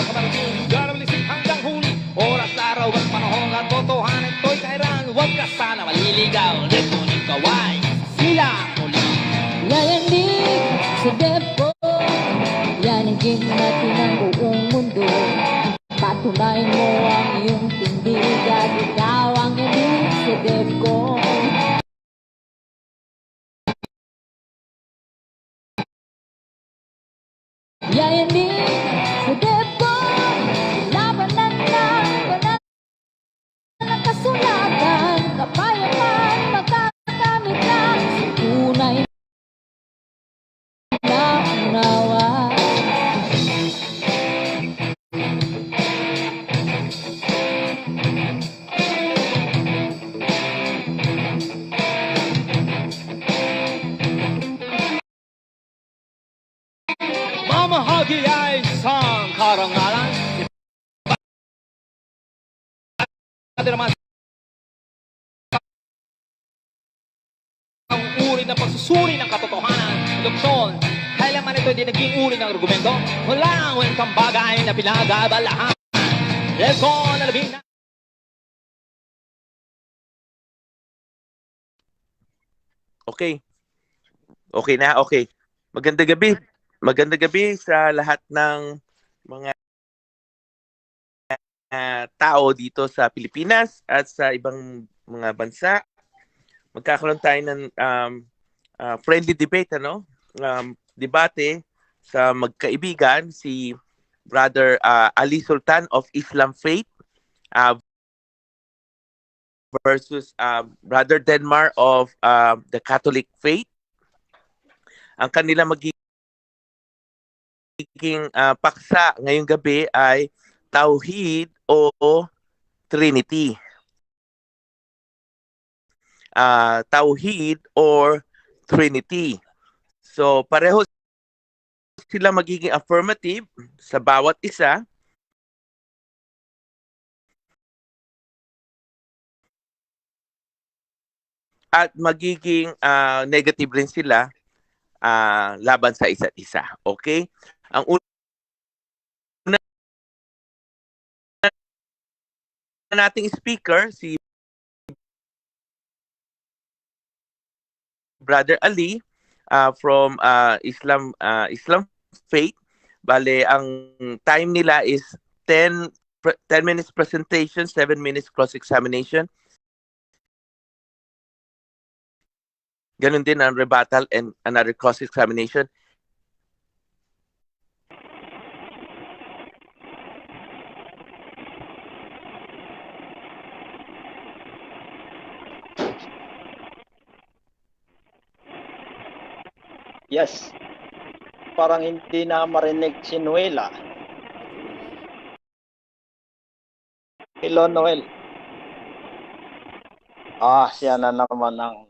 nakabarating, garalisip hanggang huli. Oras, araw at panahon at totohanan ito'y kairan. Huwag ka sana maliligaw, ngunit kaway sila muli. Yayanig sa depo, yanigin natin ang buong mundo. Patunay mo ang iyong tindig at ikaw ang yanig sa depo. Yayanig sa depo, labanan ng banal ng kasulatan, kapayapaan, magkakamit lang sa tunay na unawa. Mamahagi ay isang karangalan. Ito naman ang uri ng pagsusuri ng katotohanan. Luksyon, kailanman ito hindi naging uri ng argumento. Walang wentang bagay na pinagabalahan. Lekon na labing na. Okay. Okay na, okay. Magandang gabi. Magandang gabi sa lahat ng mga tao dito sa Pilipinas at sa ibang mga bansa. Magkakaroon tayo ng friendly debate, debate sa magkaibigan, si Brother Ali Sultan of Islam Faith versus Brother Denmar of the Catholic Faith. Ang kanila magiging paksa ngayong gabi ay Tauhid o Trinity. Tauhid or Trinity. So pareho sila magiging affirmative sa bawat isa. At magiging negative rin sila laban sa isa't isa. Okay? Ang una nating speaker, si Brother Ali from Islam Faith. Bale, ang time nila is 10 minutes presentation, 7 minutes cross-examination. Ganun din ang rebuttal and another cross-examination. Yes. Parang hindi na marinig si Noela. Hello, Noel. Siya na naman ang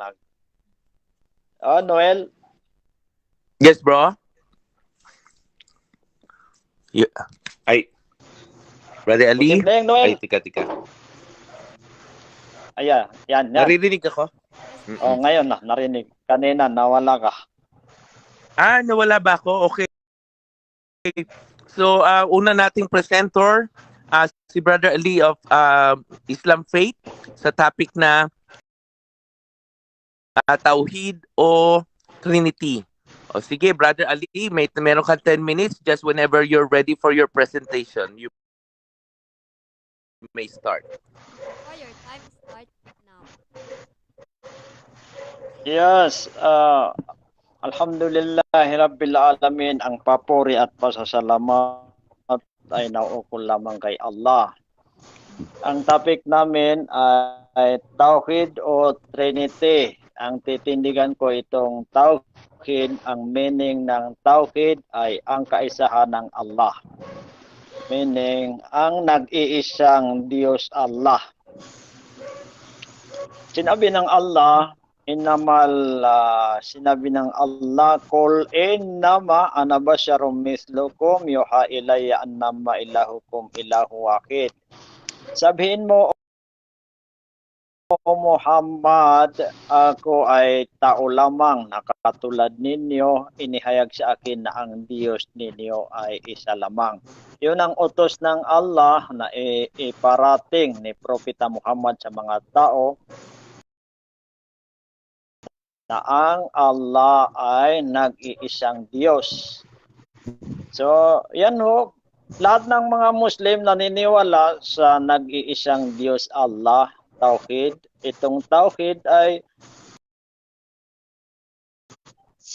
Noel. Yes, bro. Yeah. Ay, Brother Ali. Good evening, Noel. Ay, tika. Ayan, yan. Naririnig ako? Ngayon na, narinig. Kanina, nawala ka. Nawala ba ako? Okay. So, una nating presenter, si Brother Ali of Islam Faith sa topic na Tauhid o Trinity. O sige, Brother Ali, meron ka 10 minutes just whenever you're ready for your presentation. You may start. Your time starts now. Yes. Alhamdulillahi Rabbil Alamin, ang papuri at pasasalamat ay nauukol lamang kay Allah. Ang topic namin ay Tauhid o Trinity. Ang titindigan ko itong Tauhid, ang meaning ng Tauhid ay ang kaisahan ng Allah. Meaning, ang nag-iisang Diyos Allah. Sinabi ng Allah, sinabi ng Allah, Qul innama ana basyarum mislukum yuha ilayya annama ilahukum ilahu wahid. Sabihin mo, Muhammad, ako ay tao lamang na katulad ninyo, inihayag sa akin na ang Diyos ninyo ay isa lamang. Yun ang utos ng Allah na iparating ni Propeta Muhammad sa mga tao na ang Allah ay nag-iisang Diyos. So, yan ho, lahat ng mga Muslim naniniwala sa nag-iisang Diyos Allah, Tauhid. Itong Tauhid ay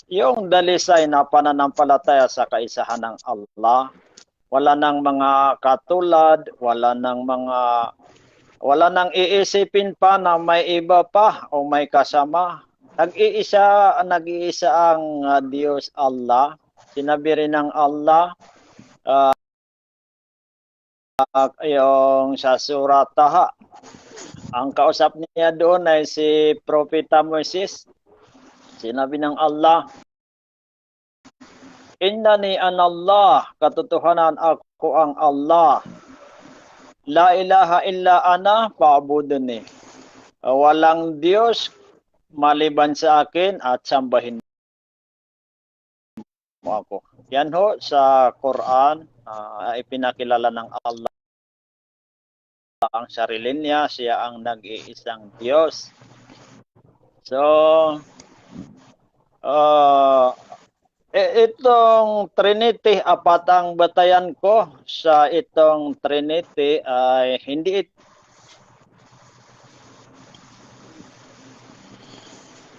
yung dalisay na pananampalataya sa kaisahan ng Allah. Wala nang mga katulad, wala nang iisipin pa na may iba pa o may kasama. Nag-iisa ang Diyos Allah. Sinabi rin ng Allah yung sa surah Taha. Ang kausap niya doon ay si Propeta Moses. Sinabi ng Allah, Innani anallah, katotohanan ako ang Allah. La ilaha illa ana fa'buduni. Walang Diyos maliban sa akin at sambahin mo ako. Yan ho sa Quran, ipinakilala ng Allah ang sarili niya, siya ang nag-iisang Diyos. So, itong Trinity, apat ang batayan ko sa itong Trinity ay hindi ito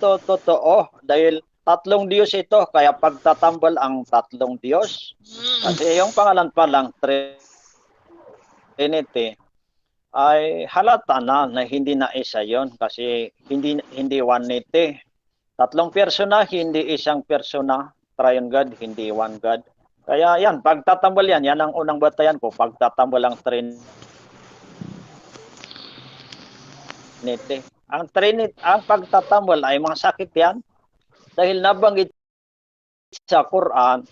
totoo dahil tatlong Diyos ito, kaya pagtatambal ang tatlong Diyos. Kasi yung pangalan pa lang Trinity ay halata na hindi na isa yon kasi hindi one-nity. Tatlong persona, hindi isang persona. Triune God, hindi one God. Kaya yan, pagtatambal yan ang unang batayan ko, pagtatambal ang Trinity. Ang Trinity, ang pagtatambal ay masakit yan dahil nabanggit sa Quran,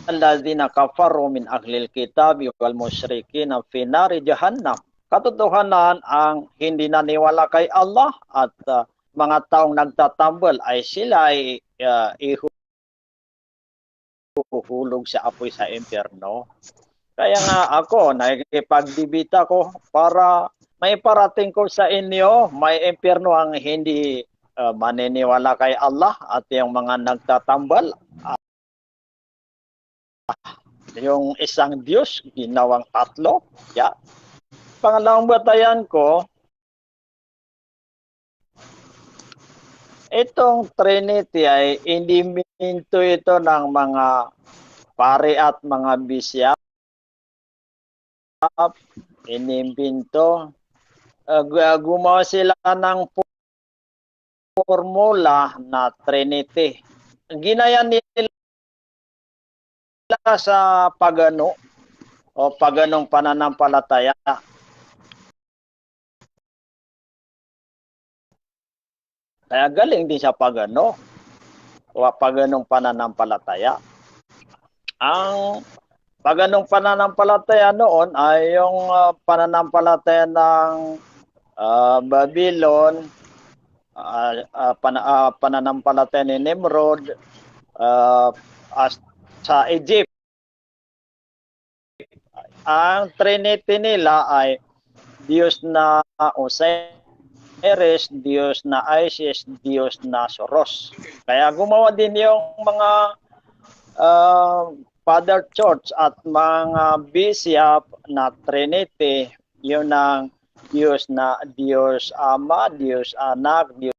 alladhina kafaru min ahlil kitabi wal musyrikin fi nari jahannam. Katotohanan ang hindi naniwala kay Allah at mga taong nagtatambal ay sila ay ihuhulog sa apoy sa impyerno. Kaya nga ako, nakikipagdibita ko para may parating ko sa inyo, may impyerno ang hindi maniniwala kay Allah at yung mga nagtatambal. Yung isang Diyos, ginawang tatlo. Yeah. Pangalawang batayan ko, itong Trinity ay inimbento ito ng mga pare at mga bisyap. Inimbento. Gumawa sila ng formula na Trinity. Ginaya nila sa pagano o paganong pananampalataya. Kaya galing din sa pagano o paganong pananampalataya. Ang paganong pananampalataya noon ay yung pananampalataya ng Babylon, pananampalataya ni Nimrod, sa Egypt. Ang Trinity nila ay Diyos na Osiris, Diyos na Isis, Diyos na Soros. Kaya gumawa din yung mga Father Church at mga bishop na Trinity, yun ang Diyos na Diyos Ama, Diyos Anak, Diyos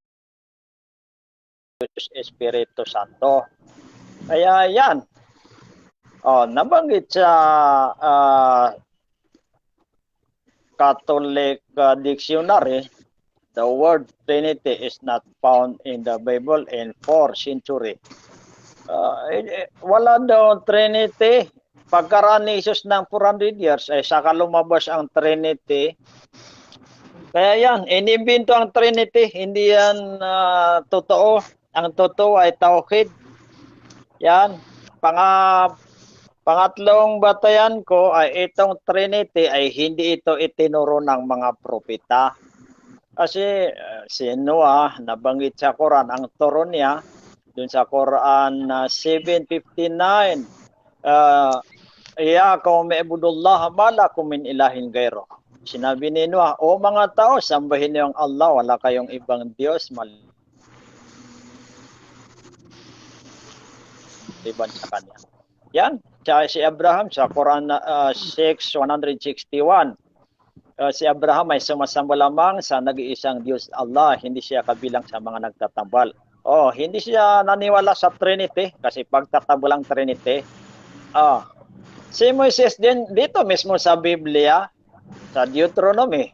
Espiritu Santo. Kaya yan. Nabanggit sa Catholic Dictionary, the word Trinity is not found in the Bible in 4th century. Wala daw Trinity. Pagkaraan ni Jesus ng 400 years, ay saka lumabas ang Trinity. Kaya yan, inimbento ang Trinity. Hindi yan totoo. Ang totoo ay Tauhid. Yan. Pangatlong batayan ko ay itong Trinity ay hindi ito itinuro ng mga propeta. Kasi si Noah, nabanggit sa Quran, ang turo niya, dun sa Quran 7:59, iya kaum ibudullah ma lakum min ilahin gairo. Sinabi ni Noah, o mga tao, sambahin niyo ang Allah, wala kayong ibang Diyos maliban sa Kanya. Yan, si Abraham sa Quran 6:161. Si Abraham ay sumasamba lamang sa nag-iisang Diyos Allah, hindi siya kabilang sa mga nagtatambal. Hindi siya naniwala sa Trinity kasi pagtatambal ang Trinity. Si Moses din dito mismo sa Biblia, sa Deuteronomy,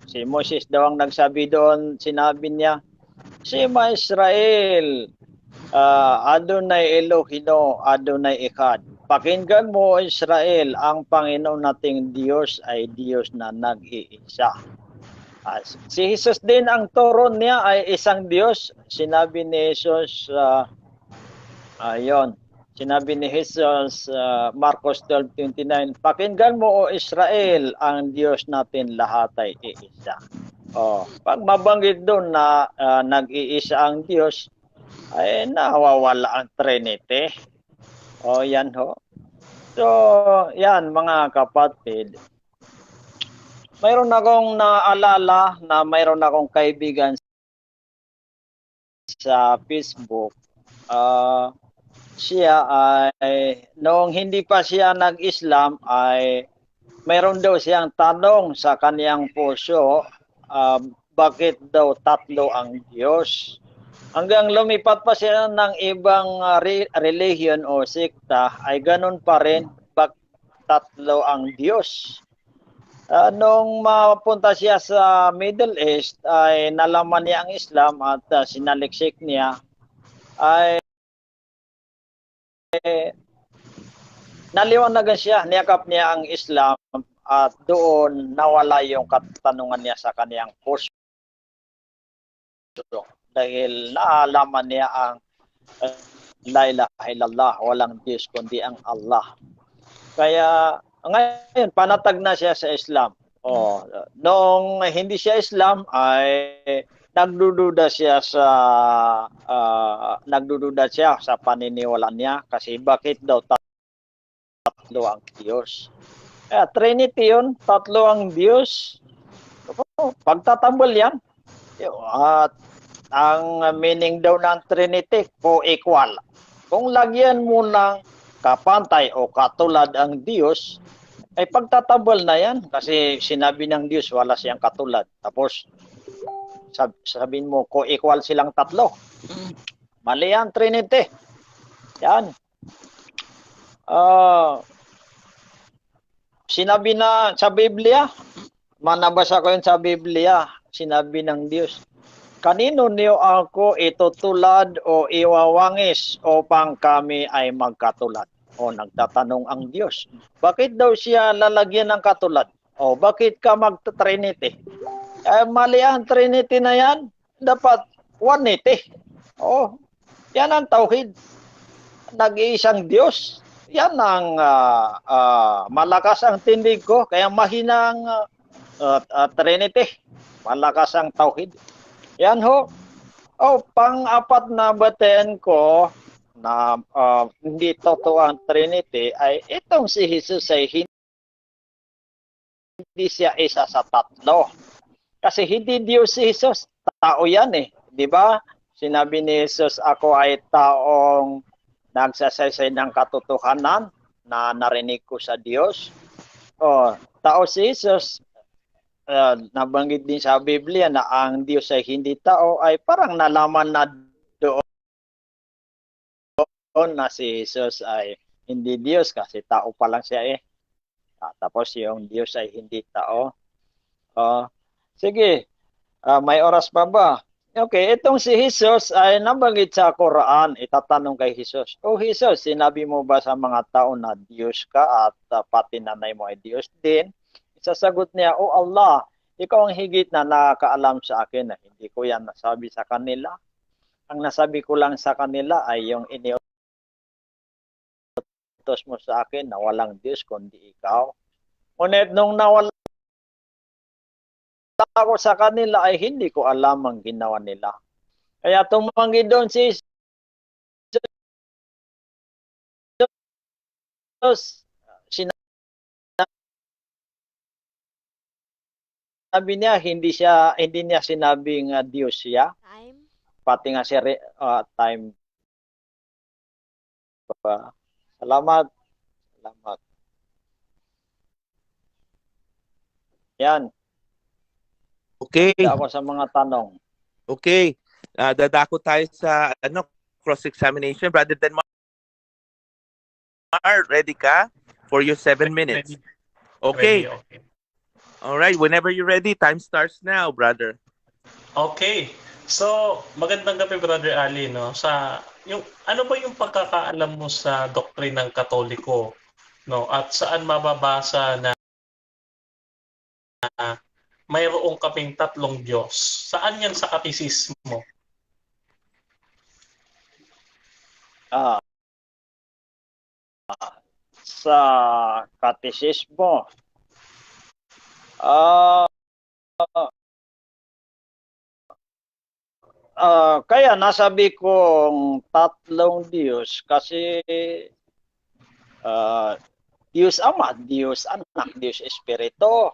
si Moses daw ang nagsabi doon, sinabi niya, Shema Israel, Adonai Elohino, Adonai Echad. Pakinggan mo Israel, ang Panginoon nating Diyos ay Diyos na nag-iisa. Si Jesus din, ang turo niya ay isang Diyos. Sinabi ni Jesus, sinabi ni Jesus, Marcos 12:29, pakinggan mo o Israel, ang Diyos natin lahat ay iisa. Pag mabanggit doon na nag-iisa ang Diyos, ay nawawala ang Trinity. Yan ho. So, yan mga kapatid. Mayroon akong naalala na mayroon akong kaibigan sa Facebook. Siya ay, noong hindi pa siya nag-Islam, ay mayroon daw siyang tanong sa kaniyang puso, bakit daw tatlo ang Diyos? Hanggang lumipat pa siya ng ibang religion o sekta, ay ganun pa rin, tatlo ang Diyos. Nung mapunta siya sa Middle East, ay nalaman niya ang Islam at sinaliksik niya, ay naliwanagan siya, niyakap niya ang Islam at doon nawala yung katanungan niya sa kaniyang puso. Dahil naalaman niya ang la ilaha illallah, walang Diyos kundi ang Allah. Kaya ngayon panatag na siya sa Islam. Noong hindi siya Islam ay nagdududa siya sa paniniwala niya kasi bakit daw tatlo ang Diyos. Trinity yun, tatlo ang Diyos. Pagtatambal yan. At ang meaning daw ng Trinity, co-equal. Kung lagyan mo ng kapantay o katulad ang Diyos, ay pagtatabal na yan. Kasi sinabi ng Diyos, wala siyang katulad. Tapos, sabihin mo, co-equal silang tatlo. Mali yan, Trinity. Yan. Sinabi na sa Biblia, manabasa ko yun sa Biblia, sinabi ng Diyos, kanino niyo ako itutulad o iwawangis upang kami ay magkatulad? Nagtatanong ang Diyos. Bakit daw siya lalagyan ng katulad? Bakit ka mag-Trinity? Mali ang Trinity na yan. Dapat onity. Yan ang tauhid. Nag-iisang Diyos. Yan ang malakas ang tindig ko. Kaya mahina ang Trinity. Malakas ang tauhid. Yan ho. Pang-apat na batayan ko na hindi totoo ang Trinity ay itong si Jesus ay hindi siya isa sa tatlo. Kasi hindi Diyos si Jesus, tao yan eh. Di ba? Sinabi ni Jesus, ako ay taong nagsasaysay ng katotohanan na narinig ko sa Diyos. Tao si Jesus, nabanggit din sa Biblia na ang Diyos ay hindi tao, ay parang nalaman na doon na si Jesus ay hindi Diyos kasi tao pa lang siya eh. Tapos yung Diyos ay hindi tao. Sige, may oras pa ba? Okay, itong si Jesus ay nabanggit sa Quran, itatanong kay Jesus, Jesus, sinabi mo ba sa mga tao na Diyos ka at pati nanay mo ay Diyos din? Sasagot niya, Allah, ikaw ang higit na nakakaalam sa akin na hindi ko yan nasabi sa kanila. Ang nasabi ko lang sa kanila ay yung iniutos inutos mo sa akin na walang Diyos kundi ikaw. Ngunit nung nawala ako sa kanila ay hindi ko alam ang ginawa nila. Kaya tumanggi doon si Jesus. Sinabi niya hindi niya sinabing Diyos siya. Time. Pati nga si time pa. Salamat. Salamat. Yan. Okay. Ako sa mga tanong. Okay. Dadako tayo sa cross-examination. Brother Denmar, ready ka for your 7 minutes? Okay. Ready, okay. All right. Whenever you're ready, time starts now, brother. Okay. So, magandang gabi, Brother Ali, no? Ano ba yung pagkakaalam mo sa doktrinang Katoliko, no? At saan mababasa na mayroong kaming tatlong Diyos? Saan yan sa katisismo? Sa katisismo. Kaya nasabi kong tatlong Diyos kasi Diyos Ama, Diyos Anak, Diyos Espiritu.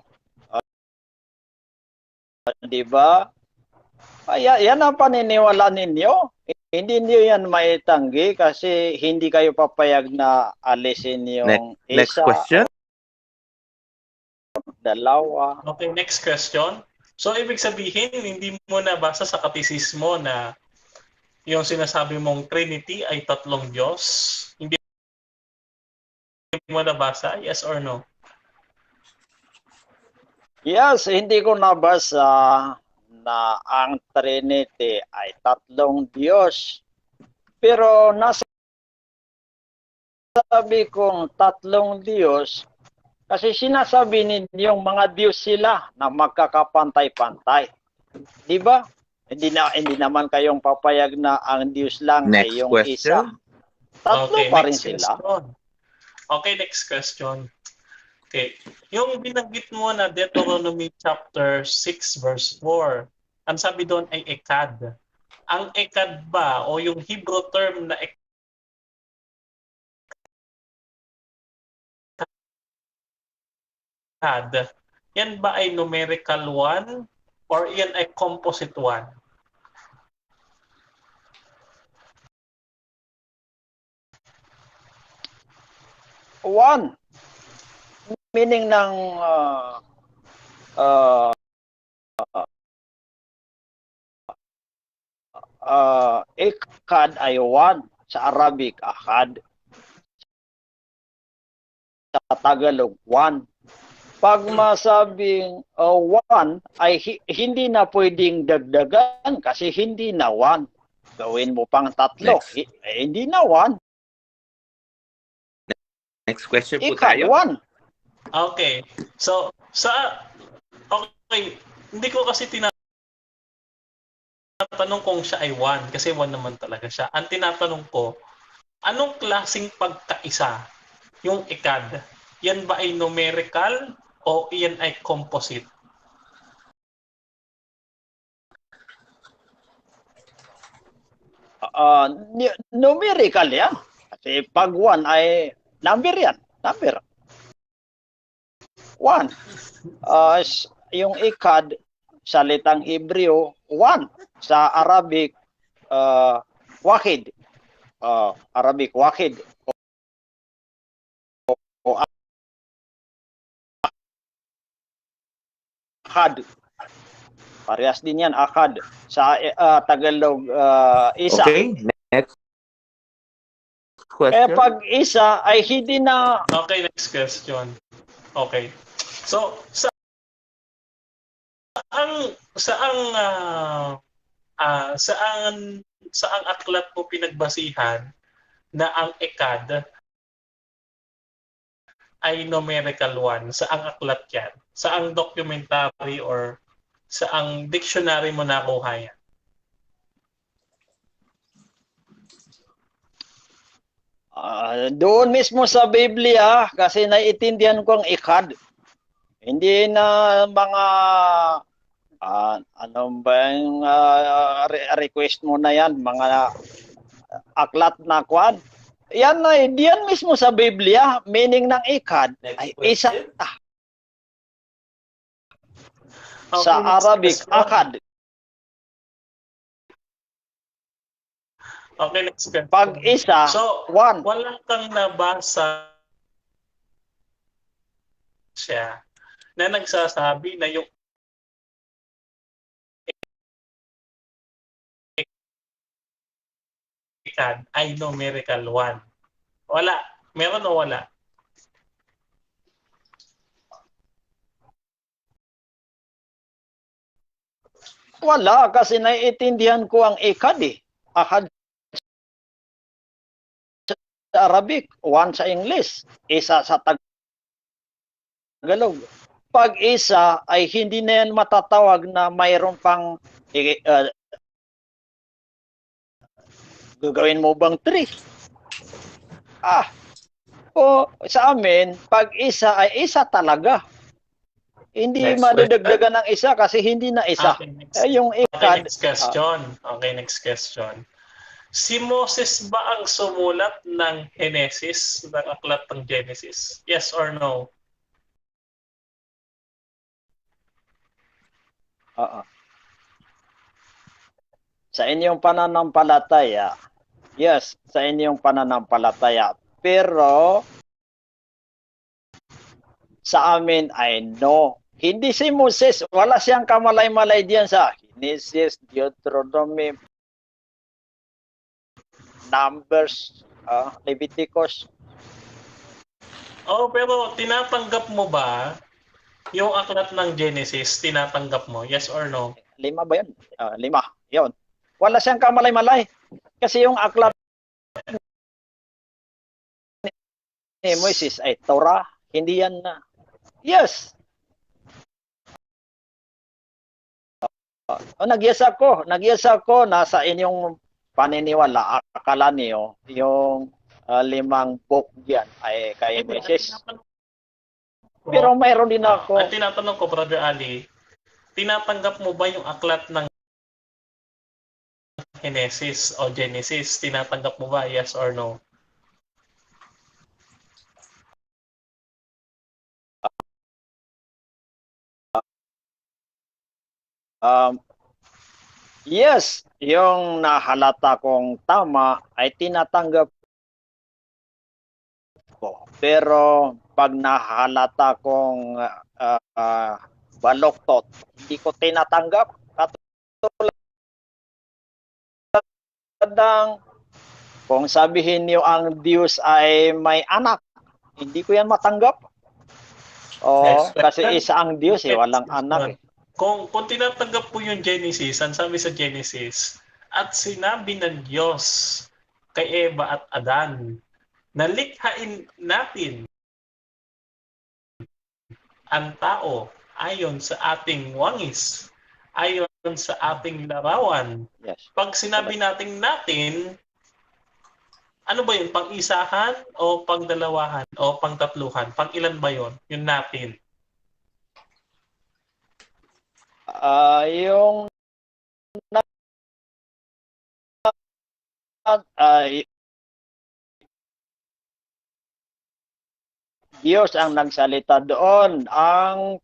Di ba? Kaya yan ang paniniwala ninyo. Hindi niyo yan maitanggi kasi hindi kayo papayag na alisin yung Next isa question. o dalawa. Okay, next question. So, ibig sabihin, hindi mo nabasa sa katisismo na yung sinasabi mong Trinity ay tatlong Diyos? Hindi mo nabasa? Yes or no? Yes, hindi ko nabasa na ang Trinity ay tatlong Diyos. Pero nasabi kong tatlong Diyos kasi sinasabi ninyong mga Diyos sila na magkakapantay-pantay. Di ba? Hindi naman kayong papayag na ang Diyos lang ay Next yung question. isa. Tatlo Okay, pa rin next sila. question. Okay, next question. Okay. Yung binanggit mo na Deuteronomy chapter 6 verse 4, ang sabi doon ay ekad. Ang ekad ba o yung Hebrew term na ekad, yan ba ay numerical 1 or yan ay composite 1? One. Meaning ng ekad ay one. Sa Arabic, ahad. Sa Tagalog, one. Pag masabing one ay hindi na pwedeng dagdagan kasi hindi na one. Gawin mo pang tatlo. Hindi na one. Next question po Ekad, tayo. one. Okay. So, okay, hindi ko kasi tinatanong kung siya ay 1 kasi 1 naman talaga siya. Ang tinatanong ko, anong klaseng pagkaisa yung ekad? Yan ba ay numerical o yan ay composite? Numerical yan. Kasi pag 1 ay number yan. Number. 1. Yung ekad, salitang Hebreo, 1. Sa Arabic, wahid. Arabic, wahid. O ahad. Parehas din yan, ahad. Sa Tagalog, isa. Okay, next question. Pag isa ay hindi na... Okay, next question. Okay. So, saang aklat mo pinagbasihan na ang ekad ay numerical 1? Saang aklat yan? Saang documentary or saang dictionary mo nakuha yan? Doon mismo sa Biblia, kasi naiintindihan ko ang ikad. Hindi na mga ano ba yung request mo na yan, mga aklat na kwan. Yan na, diyan mismo sa Biblia, meaning ng ikad ay isa. Sa Okay, next Arabic, question. akad. Okay, next question. Pag isa, So, one. wala kang nabasa siya na nagsasabi na yung ikad ay numerical 1. Wala. Meron o wala? Wala, kasi naiintindihan ko ang ikad eh. Akad sa Arabic, one sa English, isa sa Tagalog. Pag isa ay hindi na yan matatawag na mayroon pang gagawin mo bang 3? Sa amin, pag isa ay isa talaga. Hindi Next madadagdagan ng isa kasi hindi na isa. Okay, next, Yung ikad, next question. Okay, next question. Si Moses ba ang sumulat ng Genesis, ng aklat ng Genesis? Yes or no? Sa inyong pananampalataya, yes, sa inyong pananampalataya. Pero sa amin ay no. Hindi si Moses, wala siyang kamalay-malay diyan sa Genesis, Deuteronomy, Numbers, Leviticus. Pero tinatanggap mo ba yung aklat ng Genesis? Tinatanggap mo? Yes or no? 5 ba yun? 5. Yun. Wala siyang kamalay-malay. Kasi yung aklat ni Moses ay Torah. Hindi yan na. Yes. Nagyes ako nasa inyong paniniwala, akala niyo yung 5 book diyan ay kay Moses. Pero mayroon din ako. Ang tinatanong ko, Brother Ali, tinatanggap mo ba yung aklat ng Genesis o Genesis? Tinatanggap mo ba? Yes or no? Yes, yung nahalata kong tama ay tinatanggap ko. Pero pag nahalata kong baloktot, hindi ko tinatanggap. Katulad kung sabihin niyo ang Diyos ay may anak, hindi ko yan matanggap. Kasi isa ang Diyos, walang anak. Kung tinatanggap po yung Genesis, ang sabi sa Genesis, at sinabi ng Diyos kay Eva at Adan, nalikhain natin ang tao ayon sa ating wangis, ayon sa ating larawan. Yes. Pag sinabi natin, ano ba yun? Pang-isahan o pang-dalawahan o pang-tatluhan? Pang-ilan ba yun? Yung natin. Yung Diyos ang nagsalita doon. Ang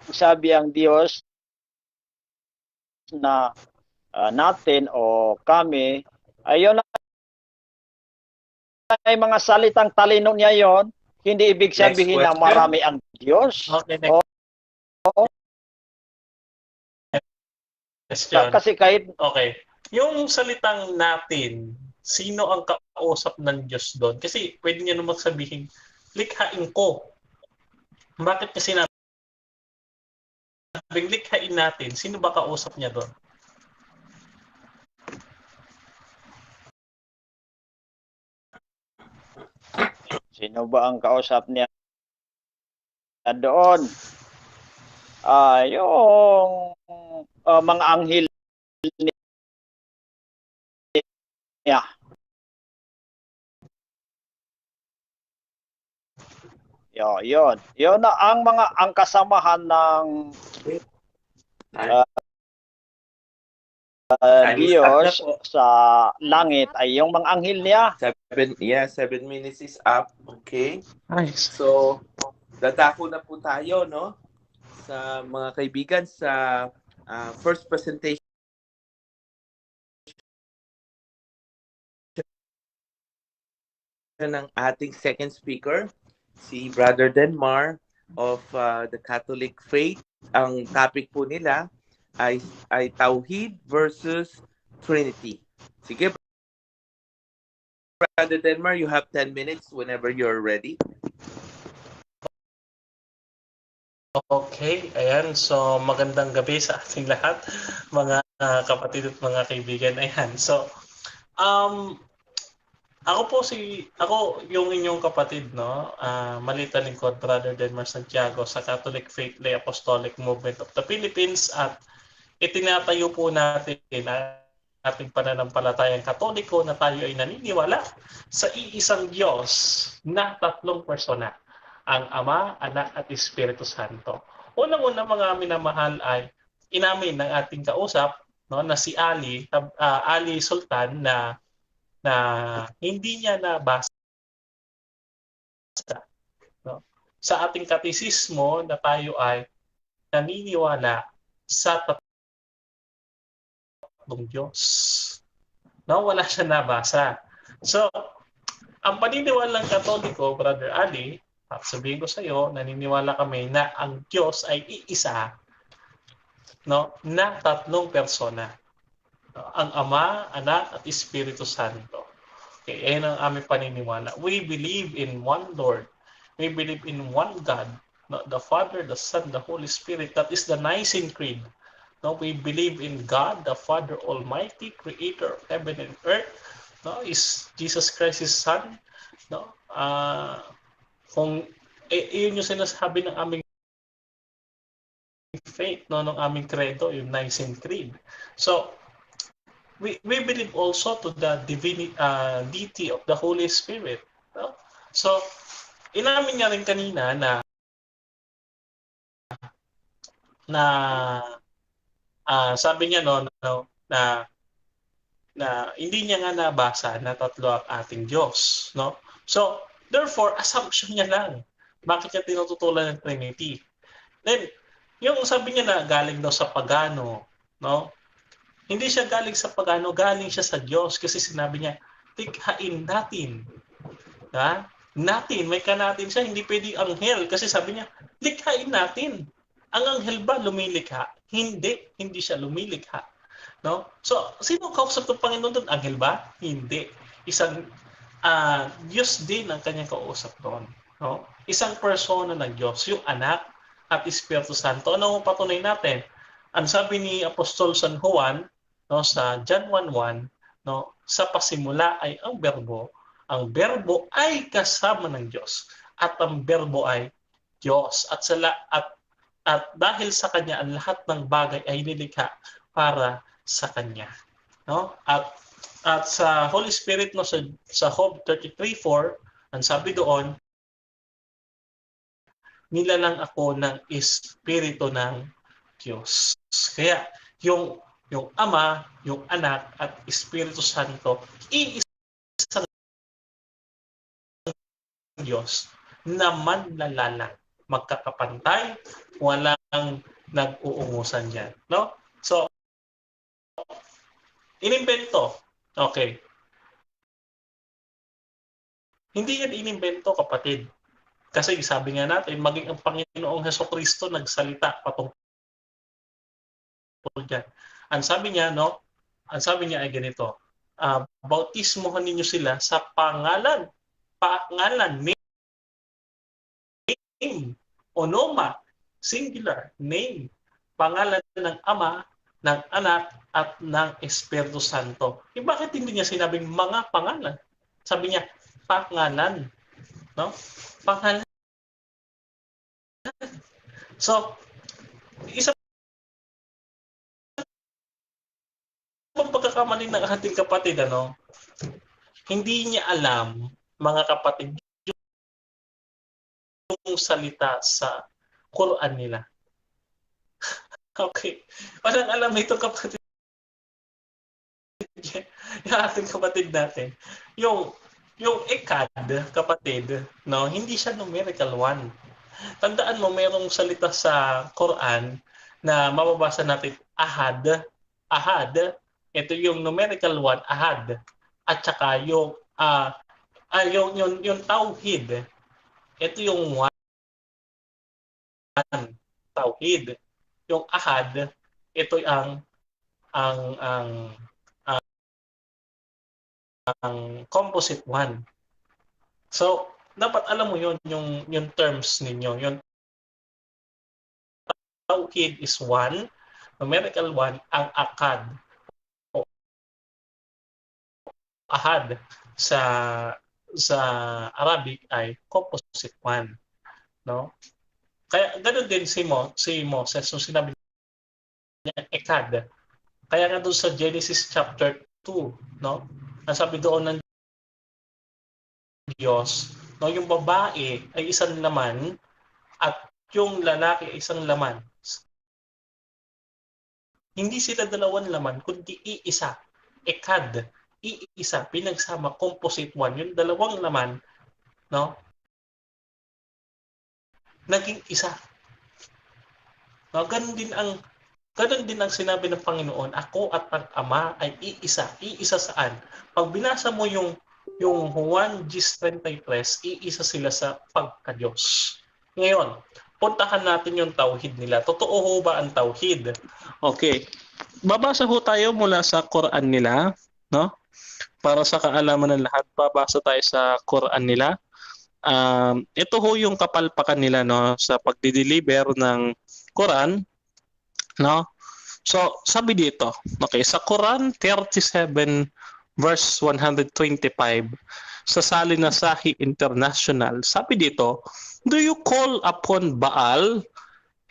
sabi ang Diyos na natin o kami, ayun ay mga salitang talino niya yon, hindi ibig sabihin na marami ang Diyos. Okay, next question. Kasi kahit Okay. Yung salitang natin, sino ang kausap ng Diyos doon? Kasi pwede niya naman sabihin, likhain ko. Bakit kasi sabing likhain natin, sino ba kausap niya doon? Sino ba ang kausap niya doon? Yung mga anghel niya. Yun. Yun na ang kasamahan ng Diyos sa langit ay yung mga anghel niya. 7 minutes is up. Okay. Nice. So, dadako na po tayo, no? Sa mga kaibigan sa first presentation ng ating second speaker, si Brother Denmar of the Catholic Faith. Ang topic po nila ay Tauhid versus Trinity. Sige, Brother Denmar, you have 10 minutes whenever you're ready. Okay, ayan. So, magandang gabi sa ating lahat, mga kapatid at mga kaibigan. Ayan. So, ako yung inyong kapatid, no? Maliit na lingkod, Brother Denmar Santiago sa Catholic Faith Lay Apostolic Movement of the Philippines, at itinatayo po natin ating pananampalatayang Katoliko na tayo ay naniniwala sa iisang Diyos na tatlong persona, ang Ama, Anak at Espiritu Santo. Unang-una, mga minamahal, ay inamin ng ating kausap, no, na si Ali Sultan na hindi niya nabasa, no, sa ating katisismo na tayo ay naniniwala sa tatlong Diyos. No, wala siya nabasa. So, ang paniniwalang Katoliko, Brother Ali, at sabihin ko sa iyo, naniniwala kami na ang Diyos ay iisa, no, na tatlong persona. No, ang Ama, Anak, at Espiritu Santo. Okay, yan ang aming paniniwala. We believe in one Lord. We believe in one God, no, the Father, the Son, the Holy Spirit. That is the Nicene Creed. No, we believe in God, the Father Almighty, Creator of heaven and earth. No, is Jesus Christ His Son. No, kung yun yung sinasabi ng aming faith, no, ng aming credo, yung Nicene Creed. So, we believe also to the deity of the Holy Spirit. No? So, inamin niya rin kanina na sabi niya na hindi niya nga nabasa na tatlo ang ating Diyos, no? So, therefore, assumption niya lang. Bakit niya tinututulan ng Trinity? Then, yung sabi niya na galing daw sa pagano, no? Hindi siya galing sa pagano, galing siya sa Diyos, kasi sinabi niya, tikhain natin. Ha? Natin, may ka natin siya, hindi pwedeng anghel, kasi sabi niya, likhain natin. Ang anghel ba lumilikha? Hindi siya lumilikha. No? So, sino kausap ng Panginoon doon? Anghel ba? Hindi. Isang Diyos din ang kanyang kausap doon. No? Isang persona ng Diyos, yung Anak at Espiritu Santo. Ano ang patunay natin? Ang sabi ni Apostol San Juan, no, sa John 1:1, no, sa pasimula ay ang berbo ay kasama ng Diyos, at ang berbo ay Diyos, at dahil sa kanya ang lahat ng bagay ay nilikha para sa kanya, no? At sa Holy Spirit, no, sa Job 33:4, ang sabi doon, nilalang ako ng Espiritu ng Diyos. Kaya yung Ama, yung Anak at Espiritu Santo, iisang Diyos na manlalalang, magkakapantay, walang nag-uungusan diyan, no? So, inimbento. Okay. Hindi yan inimbento, kapatid. Kasi sabi nga natin, maging ang Panginoong Hesukristo nagsalita patungkol diyan. Ang sabi niya, no? Ang sabi niya ay ganito, bautismohan ninyo sila sa pangalan, name, onoma, singular, name, pangalan ng Ama, ng Anak, at ng Espiritu Santo. Bakit hindi niya sinabing mga pangalan? Sabi niya, pangalan. no? Pangalan. So, isa pang pagkakamali ng ating kapatid, ano? Hindi niya alam, mga kapatid, yung salita sa Quran nila. Okay. Walang alam ito kapatid. Yung ating kapatid natin. Yung ekad, kapatid, no, hindi siya numerical 1. Tandaan mo, mayroong salita sa Quran na mababasa natin ahad. Ahad, ito yung numerical 1, ahad. At saka yung tauhid. Ito yung 1, tauhid. Yung ahad, ito ang composite 1. So, dapat alam mo yun, yung terms ninyo. Yung tauhid is 1, numerical 1, ang akad o ahad sa Arabic ay composite 1, no? Kaya ganoon din si Moses, so sinabi niya ekad. Kaya nga doon sa Genesis chapter 2, no? Ang sabi doon ng Diyos, no, yung babae ay isang laman at yung lalaki ay isang laman. Hindi sila dalawang laman, kundi iisa. Ekad, iisa, pinagsama, composite 1. Yung dalawang laman, no, naging isa. No, ganun din ang sinabi ng Panginoon, ako at ang Ama ay iisa. Iisa saan? Pag binasa mo yung Juan 10:33, iisa sila sa pagka-Diyos. Ngayon, puntahan natin yung tauhid nila. Totoo ho ba ang tauhid? Okay. Babasa ho tayo mula sa Quran nila, no? Para sa kaalaman ng lahat, babasa tayo sa Quran nila. Ito ho yung kapalpakan nila, no, sa pagdi-deliver ng Quran, no? So, sabi dito, okay, sa Quran 37 verse 125 sa Salina Sahi International, sabi dito, do you call upon Baal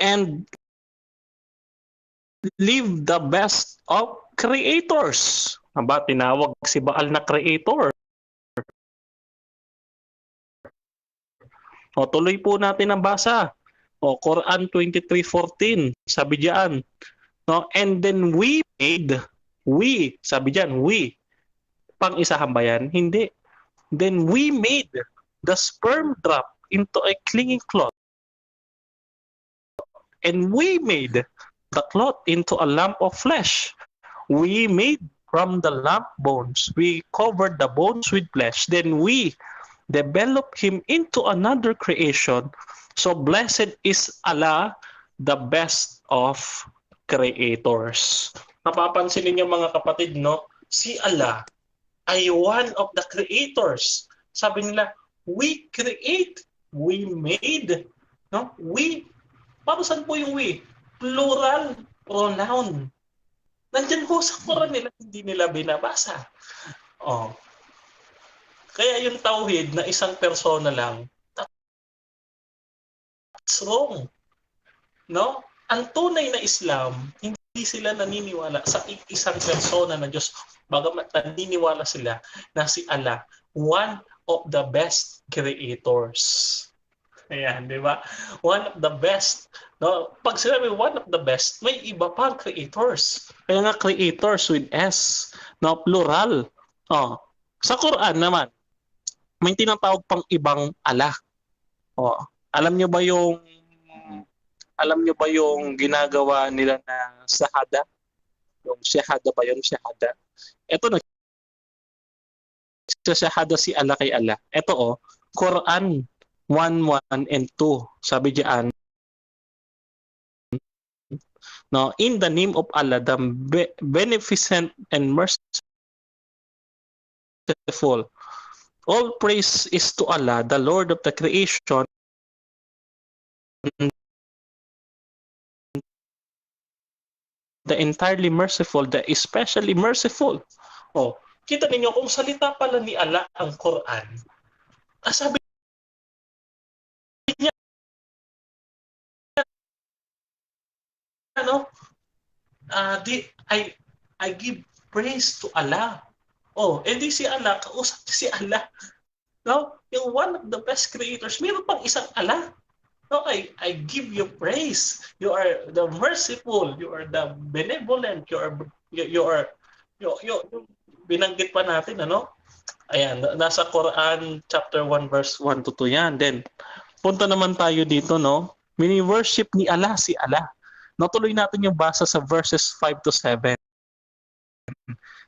and leave the best of creators? Aba, tinawag si Baal na creator. O, tuloy po natin ang basa. O, Quran 23:14, sabi diyan, no? And then we, sabi diyan, we. Pang-isahan ba yan? Hindi. Then we made the sperm drop into a clinging cloth. And we made the cloth into a lump of flesh. We made from the lump bones. We covered the bones with flesh. Then we develop him into another creation. So blessed is Allah, the best of creators. Napapansin niyo mga kapatid, no? Si Allah ay one of the creators. Sabi nila, we create, we made, no? We, para saan po yung we? Plural pronoun. Nandiyan po sa Quran nila, hindi nila binabasa. Oh. Kaya yung tauhid na isang persona lang, that's wrong. No? Ang tunay na Islam, hindi sila naniniwala sa isang persona na Diyos. Bagamat naniniwala sila na si Allah, one of the best creators. Ayan, di ba? One of the best. No? Pag sinabi one of the best, may iba pang creators. Kaya nga creators with S. No? Plural. Oh. Sa Quran naman, may tinatawag pang ibang Allah. Oh, alam niyo ba yung ginagawa nila na shahada? Yung shahada ba yun? Shahada. Ito na shahada si Allah kay Allah. Ito Quran 1:1 and 2. Sabi diyan, no, in the name of Allah, the beneficent and merciful. All praise is to Allah, the Lord of the creation, the entirely merciful, the especially merciful. Oh, kita ninyo kung salita pala ni Allah ang Quran. Sabi no? I give praise to Allah. Oh, edi si Allah, kausap si Allah. No? Yung one of the best creators, meron pang isang Allah. No, I give you praise. You are the merciful, you are the benevolent, you binanggit pa natin, ano? Ayan, nasa Quran chapter 1 verse 1 to 2 yan. Then punta naman tayo dito, no? Mini-worship ni Allah si Allah. Natuloy natin yung basa sa verses 5 to 7.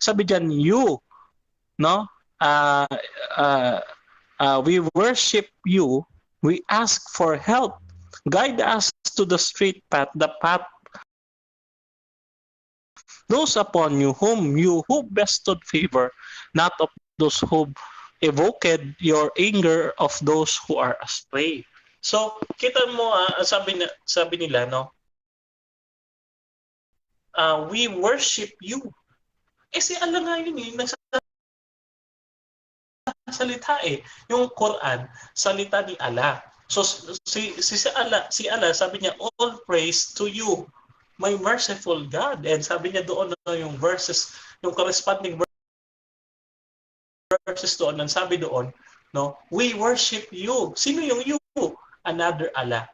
Sabi diyan, you, no? We worship you. We ask for help. Guide us to the straight path, the path those upon you who bestowed favor, not of those who evoked your anger of those who are astray. So, kita mo, sabi nila, no? We worship you. Si Allah nga yun nagsasalita Yung Quran, salita ni Allah. So si Allah, sabi niya, all praise to you, my merciful God. And sabi niya doon yung verses, yung corresponding verses doon, ang sabi doon, no, we worship you. Sino yung you? Another Allah.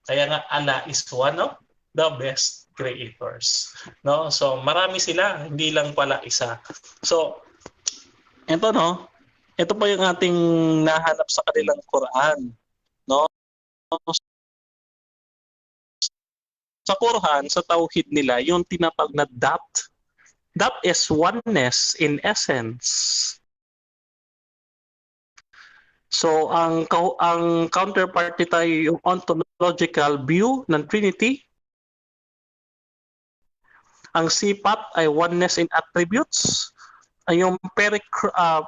Kaya nga Allah is one of the best creators. No? So marami sila, hindi lang pala isa. So ito, no, ito pa yung ating nahanap sa kanilang Quran. No? Sa Quran, sa Tauhid nila, yung tinatawag na that is oneness in essence. So, ang counterpart tayo yung ontological view ng Trinity. Ang sipat ay oneness in attributes. Yung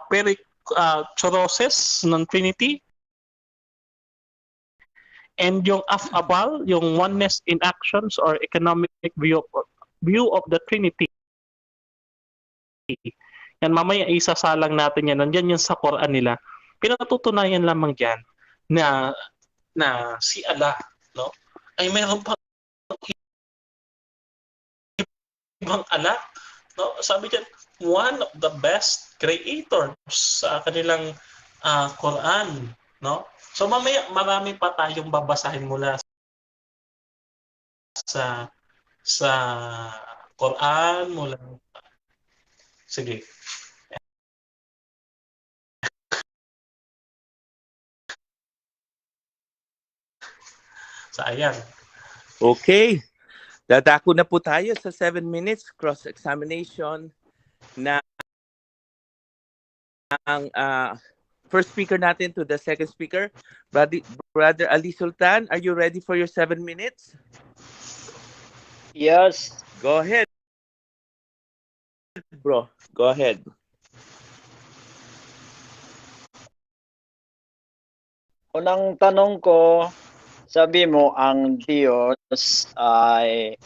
perichorosis ng Trinity. And yung afabal, yung oneness in actions or economic view of the Trinity. Yan, mamaya isasalang natin yan. Nandiyan yung sa Quran nila. Pinatutunayan lamang dyan na si Allah, no, ay meron pang ibang Allah. No? Sabi dyan, one of the best creators sa kanilang Quran. No? So mamaya marami pa tayong babasahin mula sa Quran, mula. Sige. So ayan. Okay. Dadako na po tayo sa 7 minutes cross-examination na ang first speaker natin to the second speaker. Brother Ali Sultan, are you ready for your 7 minutes? Yes. Go ahead, bro. Go ahead. Unang tanong ko, sabi mo ang Diyos ay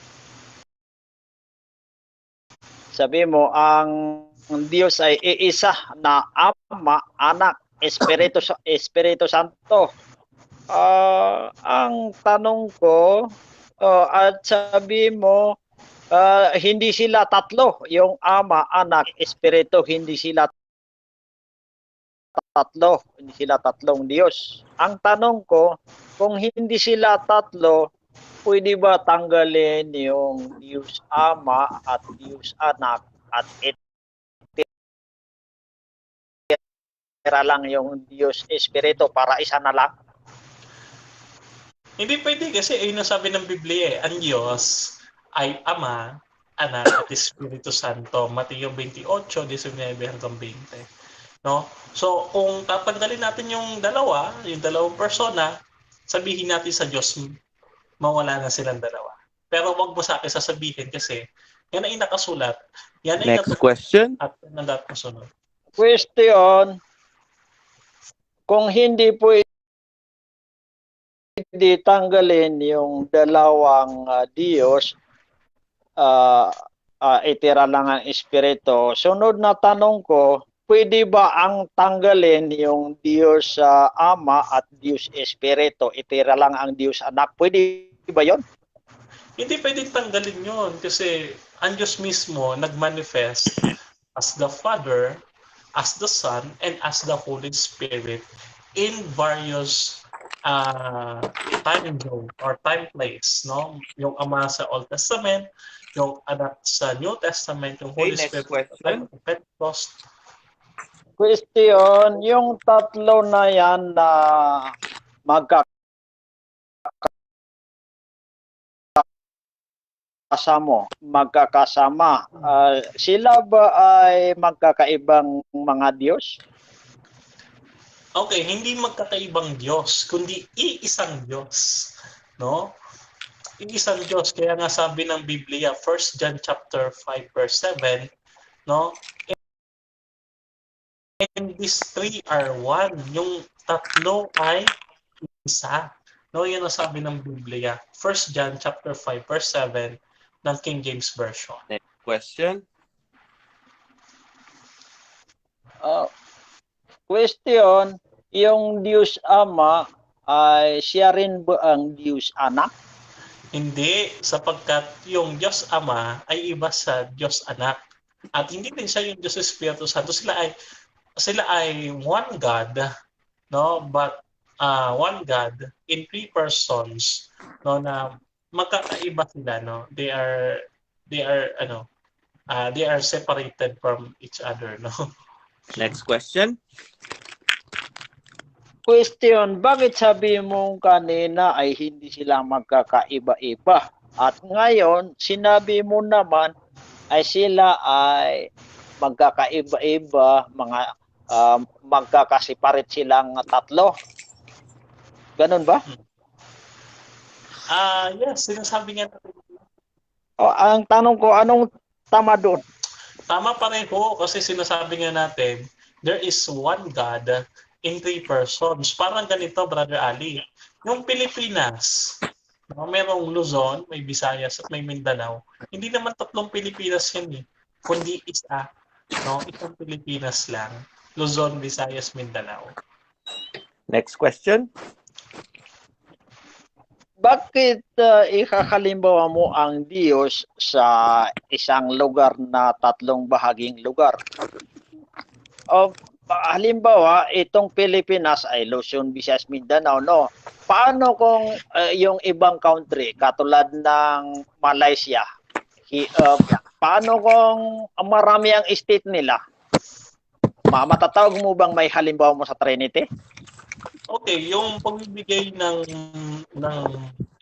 iisa na Ama, Anak, Espiritu Santo. Ang tanong ko, at sabi mo hindi sila tatlo, yung Ama, Anak, Espiritu, hindi sila tatlong Diyos. Ang tanong ko, kung hindi sila tatlo, pwede ba tanggalin yung Diyos Ama at Diyos Anak at itira lang yung Diyos Espiritu para isa na lang? Hindi pwede kasi ayun ang sabi ng Biblia ang Diyos ay Ama, Anak at Espiritu Santo. Mateo 28:19-20. No? So kung tatanggalin natin yung dalawang persona, sabihin natin sa Diyos, mawala na silang dalawa. Pero wag mo sa akin sasabihin kasi yan ay nakasulat. Yan ay Next question. At nandat kasunod. Question, kung hindi pwede tanggalin yung dalawang Diyos, itira lang ang Espiritu. Sunod na tanong ko, pwede ba ang tanggalin yung Diyos Ama at Diyos Espiritu, itira lang ang Diyos Anak? Pwede ba yon? Hindi pwedeng tanggalin yun kasi ang Diyos mismo nag-manifest as the Father, as the Son, and as the Holy Spirit in various time zone or time place, no? Yung Ama sa Old Testament, yung Anak sa New Testament, yung Okay, Holy next Spirit sa time question. of Pentecost. Question, yung tatlo na yan na magkakasama, sila ba ay magkakaibang mga Diyos? Okay, hindi magkakaibang Diyos, kundi iisang Diyos, no? Iisang Diyos, kaya nga sabi ng Biblia, 1 John chapter 5 verse 7, no? And these three are one. Yung tatlo ay isa. No, yan ang sabi ng Biblia. 1 John chapter 5 verse 7 ng King James Version. Next question. Question, yung Diyos Ama ay siya rin ba ang Diyos Anak? Hindi, sapagkat yung Diyos Ama ay iba sa Diyos Anak. At hindi din siya yung Diyos Espiritu Santo. Sila ay one God, no? But one God in three persons, no, na magkakaiba sila, no? They are separated from each other, no? Next question. Question, bakit sabi mo kanina ay hindi sila magkakaiba-iba? At ngayon, sinabi mo naman ay sila ay magkakaiba-iba, magkakasiparit silang tatlo. Ganun ba? Yes, sinasabi nga natin. Ang tanong ko, anong tama doon? Tama pareho kasi sinasabi nga natin, there is one God in three persons. Parang ganito, Brother Ali. Yung Pilipinas, no, merong Luzon, may Visayas at may Mindanao. Hindi naman tatlong Pilipinas yan eh. Kundi isa, no? Isang Pilipinas lang. Luzon, Visayas, Mindanao. Next question. Bakit ikakalimbawa mo ang Diyos sa isang lugar na tatlong bahaging lugar? Halimbawa, itong Pilipinas ay Luzon, Visayas, Mindanao, no? Paano kung yung ibang country, katulad ng Malaysia, paano kung marami ang state nila? Matatawag mo bang may halimbawa mo sa Trinity? Okay, yung pagbibigay ng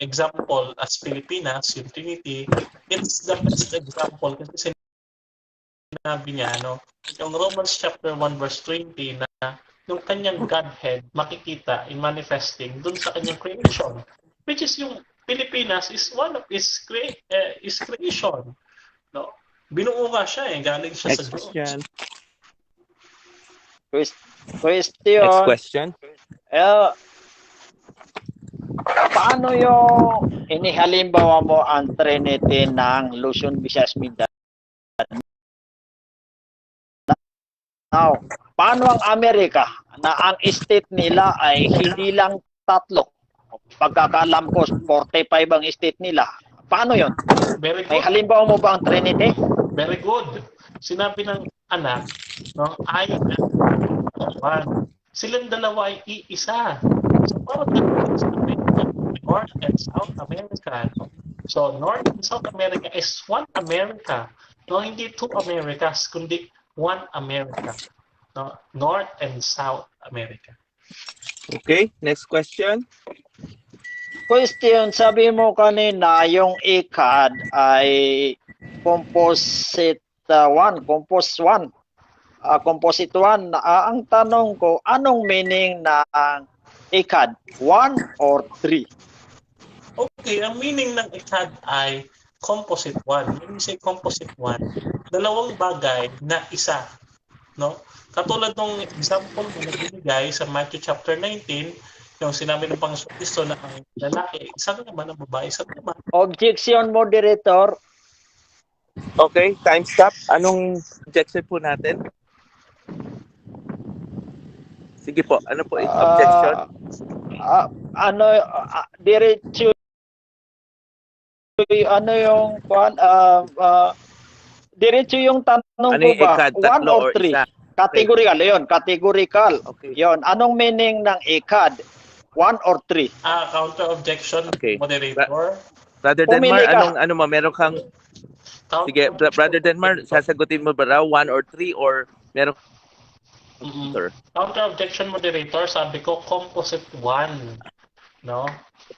example as Pilipinas, yung Trinity, it's the best example kasi sinabi niya, no? Yung Romans chapter 1 verse 20 na yung kanyang Godhead makikita in manifesting dun sa kanyang creation, which is yung Pilipinas is one of his creation, no? Binuo nga siya galing siya Next sa Diyos. question. Question. Next question. Paano yung inihalimbawa mo ang Trinity ng Luzon, Visayas, Mindanao? Now, paano ang Amerika na ang state nila ay hindi lang tatlo? Pagkakaalam ko, 45 ang state nila. Paano yon? Very May good. halimbawa mo ba ang Trinity? Very good. Sinabi ng anak, no, I am one. Silang dalawa ay iisa. So, parang sabi, North and South America. No? So, North and South America is one America. No, hindi two Americas, kundi one America. No? North and South America. Okay, next question. Question, sabi mo kanina, yung ICAD ay composite 1, composite 1. Ang tanong ko, anong meaning ng ICAD? 1 or 3? Okay, ang meaning ng ICAD ay composite 1. When you say composite 1, dalawang bagay na isa. No? Katulad ng example na nagbibigay sa Matthew chapter 19, yung sinabi ng Panginoon Kristo na ang lalaki, isa naman ang babae, isa naman. Objection, moderator. Okay, time stop. Anong objection po natin? Sige po, ano po yung objection? Diretso ano yung diretso yung tanong Ano ko yung ba? ekad? One Tatlo or or three? isa? Categorical, yun. Categorical. Okay. Yun. Anong meaning ng ekad? One or three? Counter objection, Okay. moderator. Brother Pumili Denmar, ka. ano mo, meron kang, sige, Brother Denmar, sasagutin mo ba raw 1 or 3 or meron counter? Counter objection, moderator, sabi ko composite 1, no?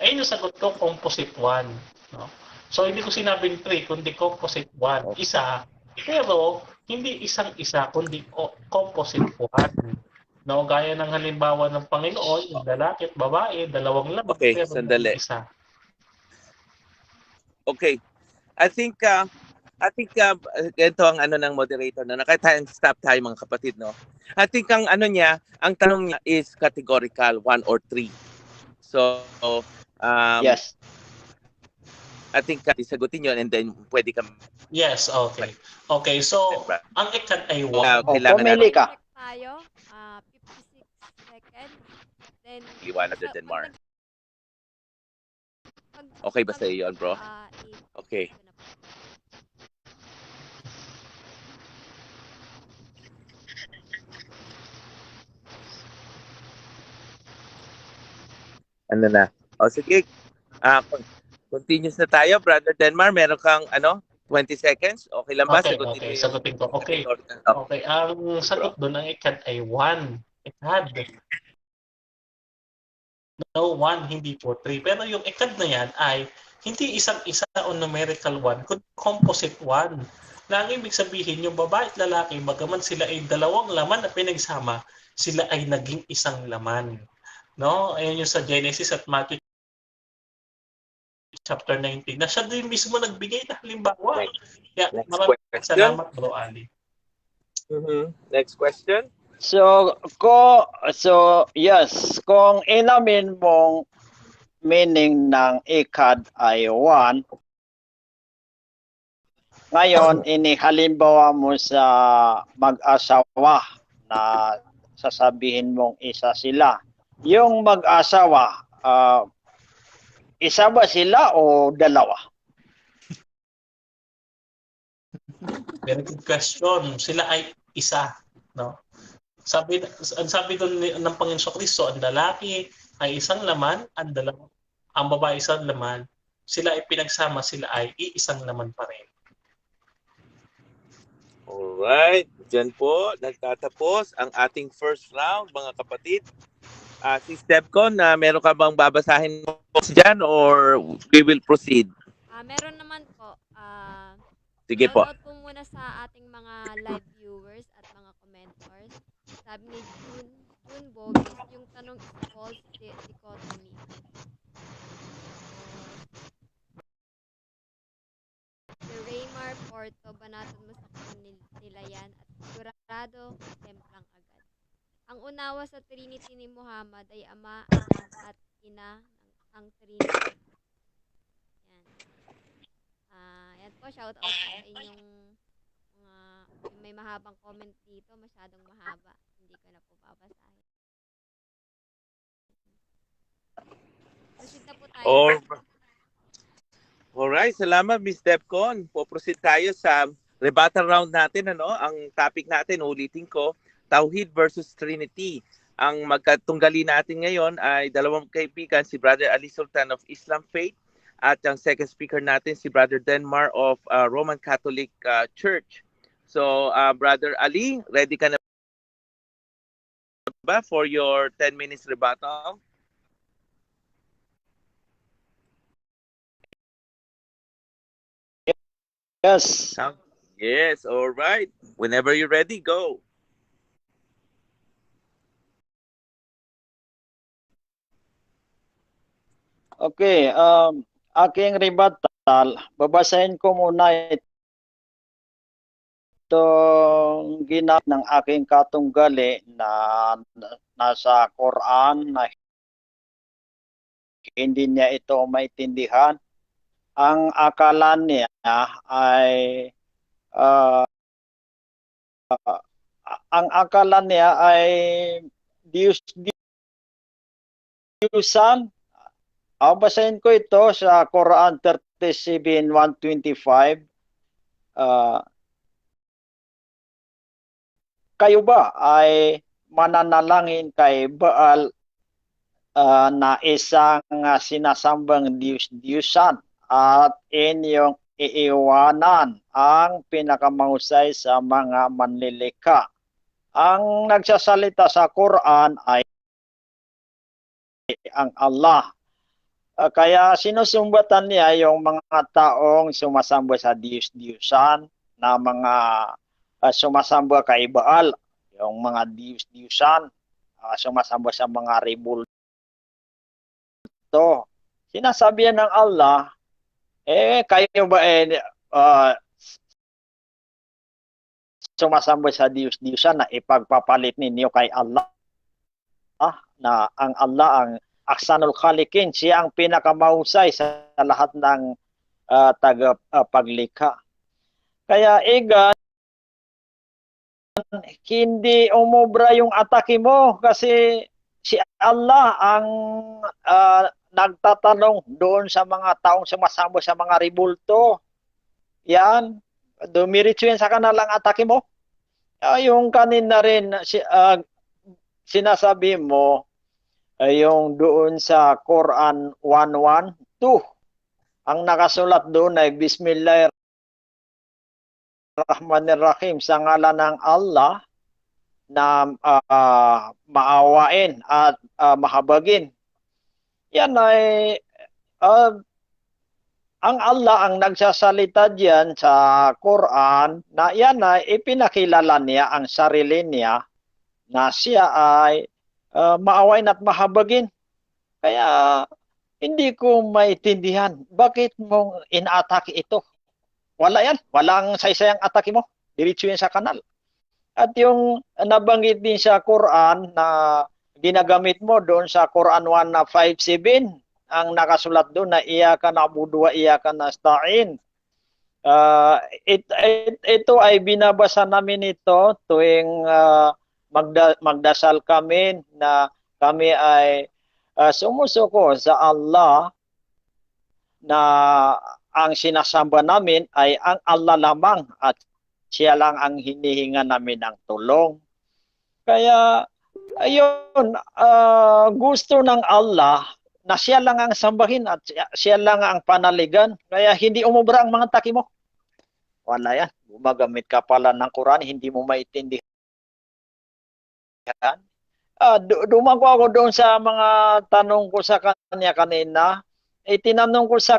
Ayun yung sagot ko, composite 1, no? So hindi ko sinabing 3 kundi composite 1, isa, pero hindi isang-isa kundi composite 1. No, gaya ng halimbawa ng Panginoon, yung lalaki at babae, dalawang laman, Okay, pero sandali. isa. Okay. I think ito ang ano ng moderator na nakatayang stop tayo mga kapatid, no? I think ang ano niya, ang tanong niya is categorical 1 or 3. So, Yes. I think isagutin yun and then pwede ka Yes, okay. Okay, so ang ekad ay 1. kailangan pumili ka. Check tayo. 56 seconds. Then, iwanan na Denmar. pag- Okay ba sa'yo yun, bro? Okay. ito na po. Ano na? O sige. Continuous na tayo, Brother Denmar. Meron kang 20 seconds. Okay lang ba? Okay, sagutin ko. Okay. Okay. Okay, ang sagot doon ng ekad ay 1. Ekad. No, 1, hindi po 3. Pero yung ekad na yan ay hindi isang-isa o numerical 1, kundi composite 1. Na ang ibig sabihin, yung babae at lalaki, bagaman sila ay dalawang laman na pinagsama, sila ay naging isang laman. No? Ayan yung sa Genesis at Matthew chapter 19 na siya din mismo nagbigay na halimbawa. Kaya maraming salamat, Bro Ali. Next question. So yes, kung inamin mong meaning ng ekad ay 1, ngayon inihalimbawa mo sa mag-asawa na sasabihin mong isa sila. Yung mag-asawa, isa ba sila o dalawa? Very good question. Sila ay isa, no? Sabi doon ng Panginoon Kristo, ang lalaki ay isang laman, ang babae isang laman, sila ay pinagsama, sila ay iisang laman pa rin. Alright. Diyan po, nagtatapos ang ating first round, mga kapatid. Si Stepcon, meron ka bang babasahin mo dyan or we will proceed? Meron naman po. Sige po. Shoutout po muna sa ating mga live viewers at mga commenters. Sabi ni June Bobis, yung tanong is false dichotomy. Si Raymar Porto, banatan mo sa nila yan at sigurado templang agad. Ang unawa sa Trinity ni Muhammad ay Ama, Anak at Ina ang Trinity. Yan. Yan po, shout out sa inyong may mahabang comment dito, masyadong mahaba. Hindi ko na po babasahin. Proceed na po tayo. Alright, salamat Miss Stepcon. Po-proceed tayo sa rebuttal round natin. Ang topic natin, ulitin ko, Tauhid versus Trinity. Ang magkatunggali natin ngayon ay dalawang kaibigan, si Brother Ali Sultan of Islam Faith at ang second speaker natin, si Brother Denmar of Roman Catholic Church. So, Brother Ali, ready ka na ba for your 10 minutes rebuttal? Yes. Yes, all right. Whenever you're ready, go. Okay, aking rebuttal, babasahin ko muna itong ginamit ng aking katunggali na nasa Quran na hindi niya ito maintindihan. Ang akala niya ay Diyusan. Basahin ko ito sa Quran 47:125, ah, kayo ba ay mananalangin kay Baal na isang sinasambang Diyos-Diyosan at inyong iiwanan ang pinakamahusay sa mga manlilikha? Ang nagsasalita sa Quran ay ang Allah. Kaya sinusumbatan niya yung mga taong sumasamba sa Diyos-Diyosan na mga sumasamba kay Baal, yung mga Diyos-Diyosan, sumasamba sa mga rebulto. Sinasabihan ng Allah, kayo ba sumasamba sa Diyos-Diyosan na ipagpapalit ninyo kay Allah? Na ang Allah ang Ahsanul Khaliqin, siya ang pinakamahusay sa lahat ng tagapaglikha. Kaya hindi umubra yung atake mo kasi si Allah ang nagtatanong doon sa mga taong sumasamba sa mga rebulto. Yan, dumiritso yan sa kanilang atake mo. Yung kanina rin sinasabi mo, yung doon sa Quran 1:1-2, ang nakasulat doon ay Bismillahirrahmanirrahim, sa ngalan ng Allah na maawain at mahabagin. Yan ay ang Allah ang nagsasalita diyan sa Quran na yan ay ipinakilala niya ang sarili niya na siya ay maawain at mahabagin. Kaya hindi ko maintindihan bakit mong inaatake ito. Wala yan. Walang saysayang atake mo. Diretso yan sa kanal. At yung nabanggit din sa Quran na ginagamit mo doon sa Quran 1:5-7, ang nakasulat doon na iyaka na'budu wa iyaka nasta'in. Ito ay binabasa namin ito tuwing magdasal kami na kami ay sumusuko sa Allah na ang sinasamba namin ay ang Allah lamang at siya lang ang hinihinga namin ng tulong. Kaya ayun, gusto ng Allah na siya lang ang sambahin at siya lang ang panaligan. Kaya hindi umubra ang mga atake mo. Wala yan. Gumagamit ka pala ng Quran, hindi mo maintindihan. Dumago ako doon sa mga tanong ko sa kanya kanina. Itinanong ko sa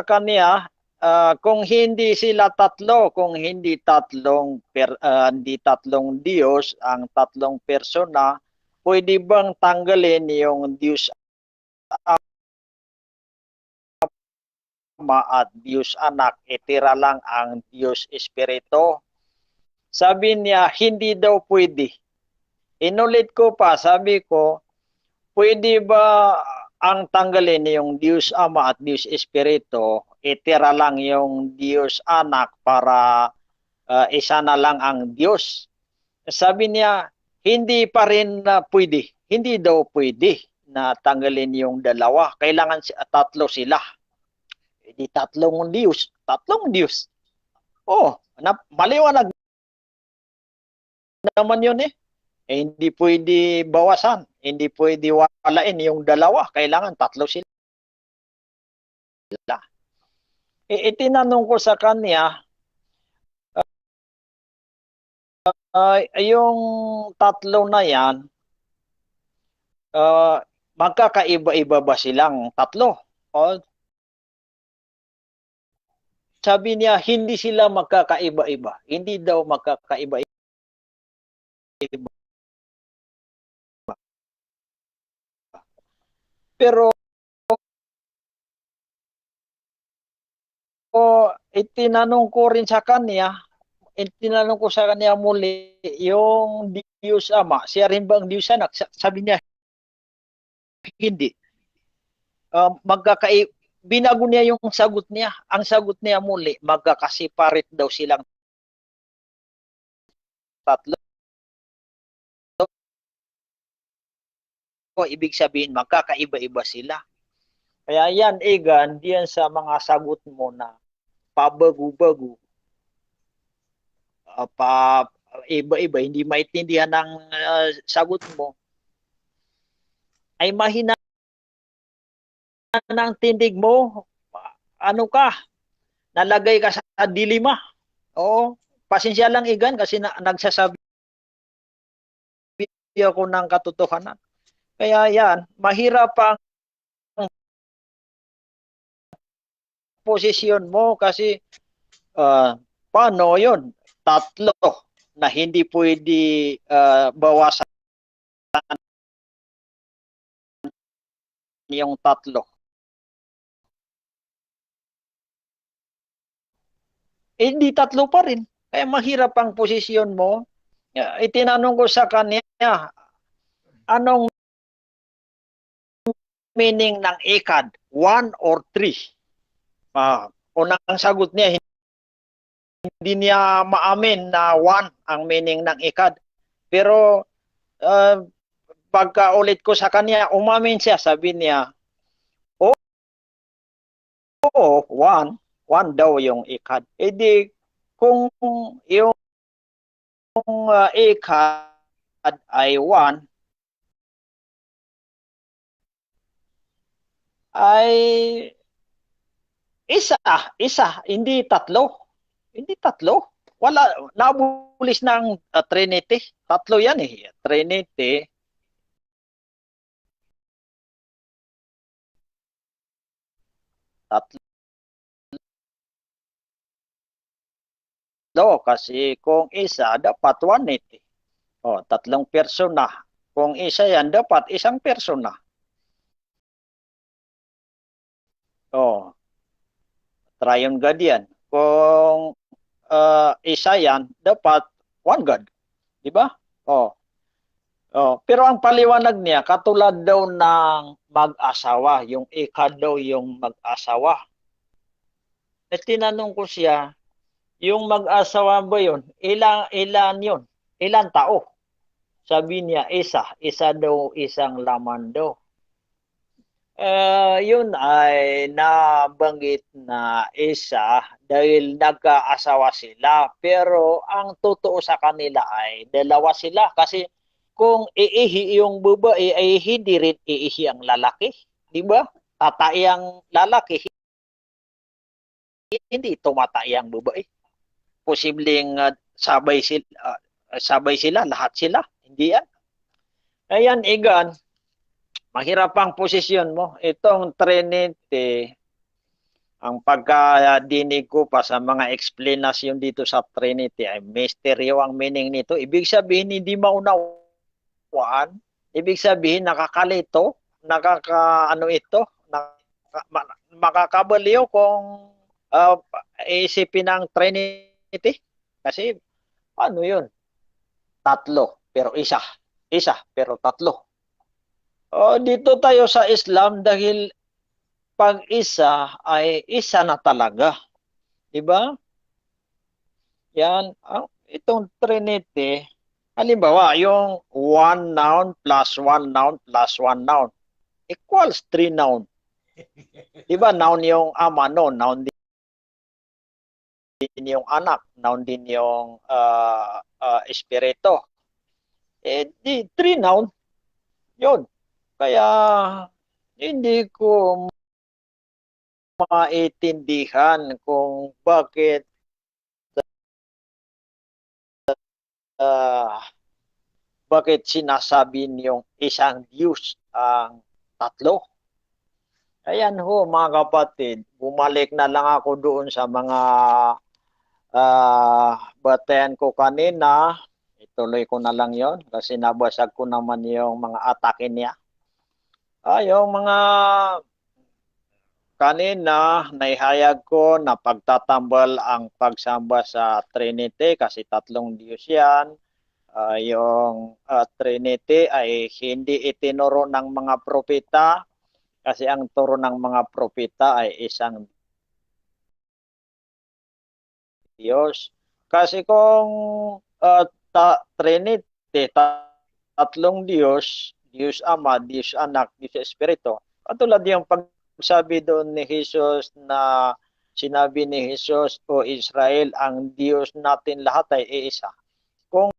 kanya, kung hindi sila tatlo, kung hindi tatlong Diyos, ang tatlong persona, pwede bang tanggalin yung Diyos Ama at Diyos Anak, itira lang ang Diyos Espiritu? Sabi niya, hindi daw pwede. Inulit ko pa, sabi ko, pwede ba ang tanggalin yung Diyos Ama at Diyos Espiritu, itira lang yung Diyos Anak para isa na lang ang Diyos? Sabi niya, hindi pa rin pwede. Hindi daw pwede na tanggalin yung dalawa. Kailangan tatlo sila. Hindi tatlong Diyos. Tatlong Diyos. Maliwanag naman yun eh. Hindi pwede bawasan. Hindi pwede walain yung dalawa. Kailangan tatlo sila. Itinanong ko sa kanya, yung tatlo na yan, magkakaiba-iba ba silang tatlo? Sabi niya, hindi sila magkakaiba-iba. Hindi daw magkakaiba-iba. Pero itinanong ko sa kanya muli, yung Diyos Ama, siya rin bang Diyos Anak? Sabi niya, hindi. Binago niya yung sagot niya. Ang sagot niya muli, magkakasiparit daw silang tatlo. Ibig sabihin, magkakaiba-iba sila. Kaya yan, Egan, diyan sa mga sagot mo na pabago-bago, pa iba-iba, hindi maintindihan ng sagot mo, ay mahina ng tindig mo. Ano ka? Nalagay ka sa dilema. Oo. Pasensya lang, Egan, kasi nagsasabi ako ng katotohanan. Kaya yan, mahirap ang posisyon mo kasi paano yun? Tatlo na hindi pwede bawasan yung tatlo. Hindi tatlo pa rin. Kaya mahirap ang posisyon mo. Itinanong ko sa kanya, anong meaning ng ikad? 1 or 3? Unang sagot niya, hindi niya maamin na 1 ang meaning ng ikad. Pero pagka ulit ko sa kanya, umamin siya, sabi niya, oo, 1 daw yung ikad. E di, kung yung ikad ay 1, ay isa, hindi tatlo. Hindi tatlo. Wala, nabulis ng Trinity. Tatlo yan eh. Trinity. Tatlo. Kasi kung isa, dapat onenity. Tatlong persona. Kung isa yan, dapat isang persona. Triune God yan. Kung isa yan, dapat one God. Diba? Pero ang paliwanag niya, katulad daw ng mag-asawa. Yung ikad daw yung mag-asawa. At tinanong ko siya, yung mag-asawa ba yun? Ilan yun? Ilan tao? Sabi niya, isa. Isa daw, isang laman daw. Yun ay nabanggit na isa dahil nagkaasawa sila. Pero ang totoo sa kanila ay dalawa sila. Kasi kung iihi yung babae ay hindi rin iihi ang lalaki. Diba? Tatai ang lalaki. Hindi tumatai ang babae. Posibleng sabay sila, lahat sila. Hindi yan. Ayan, Egan, mahirap ang posisyon mo. Itong Trinity, ang pagkadinig ko pa sa mga explanation dito sa Trinity ay misteryo ang meaning nito. Ibig sabihin, hindi maunawaan. Ibig sabihin, nakakalito, makakabaliw kung isipin ng Trinity. Kasi, ano yun? Tatlo, pero isa. Isa, pero tatlo. Dito tayo sa Islam dahil pag isa ay isa na talaga. Diba? Yan. Itong Trinity, halimbawa, yung one noun plus one noun plus one noun equals 3 noun. Diba? Noun yung ama, no? Noun din yung anak. Noun din yung espiritu. Di 3 noun. Yun. Kaya hindi ko maintindihan kung bakit sinasabi niyong isang Diyos ang tatlo. Ayan ho mga kapatid, bumalik na lang ako doon sa mga batayan ko kanina. Ituloy ko na lang yon kasi nabasag ko naman yung mga atake niya. Yung mga kanina, naihayag ko na pagtatambal ang pagsamba sa Trinity kasi tatlong Diyos yan. Yung Trinity ay hindi itinuro ng mga propeta kasi ang turo ng mga propeta ay isang Diyos. Kasi kung Trinity, tatlong Diyos, Diyos Ama, Diyos Anak, Diyos Espiritu, katulad yung sabi doon ni Jesus na sinabi ni Jesus, o Israel, ang Diyos natin lahat ay iisa. Kung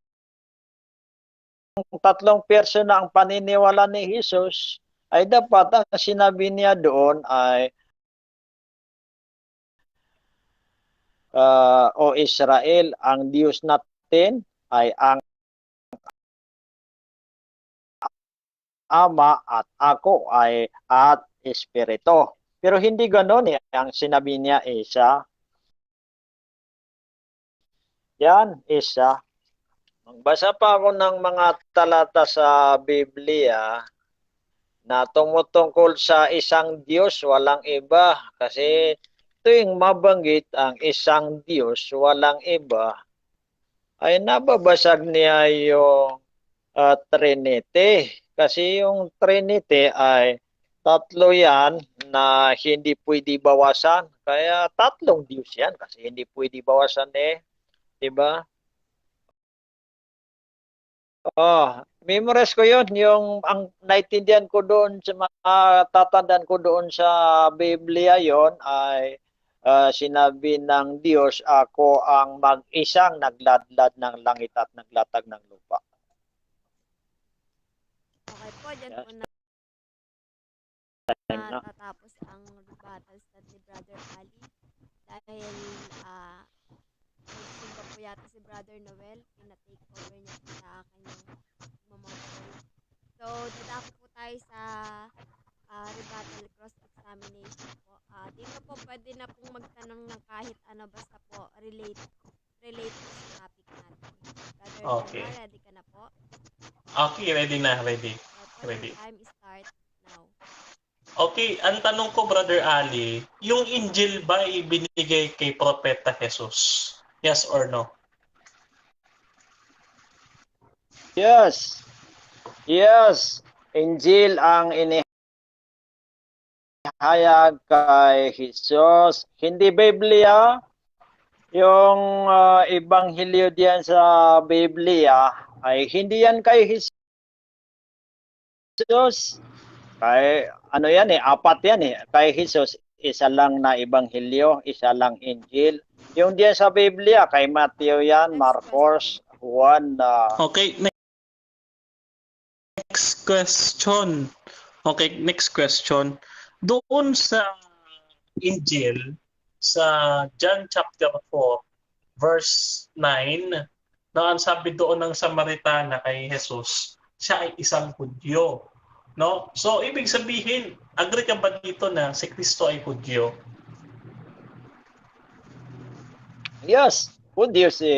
tatlong persona ang paniniwala ni Jesus, ay dapat ang sinabi niya doon ay o Israel, ang Diyos natin ay ang Ama at ako ay at Espiritu. Pero hindi ganoon eh. Ang sinabi niya isa. Yan, isa. Magbasa pa ako ng mga talata sa Biblia na tumutungkol sa isang Diyos, walang iba. Kasi tuwing mabanggit ang isang Diyos, walang iba, ay nababasag niya yung Trinity. Kasi yung Trinity ay tatlo yan na hindi pwede bawasan. Kaya tatlong Diyos yan kasi hindi pwede bawasan eh. Diba? Memorize ko yun. Yung ang naintindihan ko doon, sa tatandaan ko doon sa Biblia yon ay sinabi ng Diyos, ako ang mag-isang nagladlad ng langit at naglatag ng lupa. Okay po, dyan Yes. po natatapos ang rebuttals ni Brother Ali. Dahil nagsimba po yata si Brother Noel, pina-take over niya po sa akin yung mamotoy. So, dadako po tayo sa rebuttal cross-examination po. Dito po pwede na pong magtanong ng kahit ano, basta po relate po sa topic natin. Brother Okay. Noel, ready ka na po? Okay, ready na, ready. Okay po, Ready. your time start now. Okay, ang tanong ko, Brother Ali, yung Injil ba ibinigay kay Propeta Jesus? Yes or no? Yes. Yes. Injil ang inihayag kay Jesus. Hindi Biblia. Yung ebanghelyo diyan sa Biblia ay hindi yan kay Jesus. Kay ano yan eh, apat yan eh. Kay Jesus, isa lang na ebanghelyo, isa lang Injil. Yung diyan sa Biblia, kay Matthew yan, Marcos, Juan, Okay, next question. Okay, next question. Doon sa Injil, sa John chapter 4, verse 9, na ang sabi doon ng Samaritana kay Jesus, siya ay isang Hudyo. No? So, ibig sabihin, agree ka ba dito na si Kristo ay Hudyo? yes, Hudyo si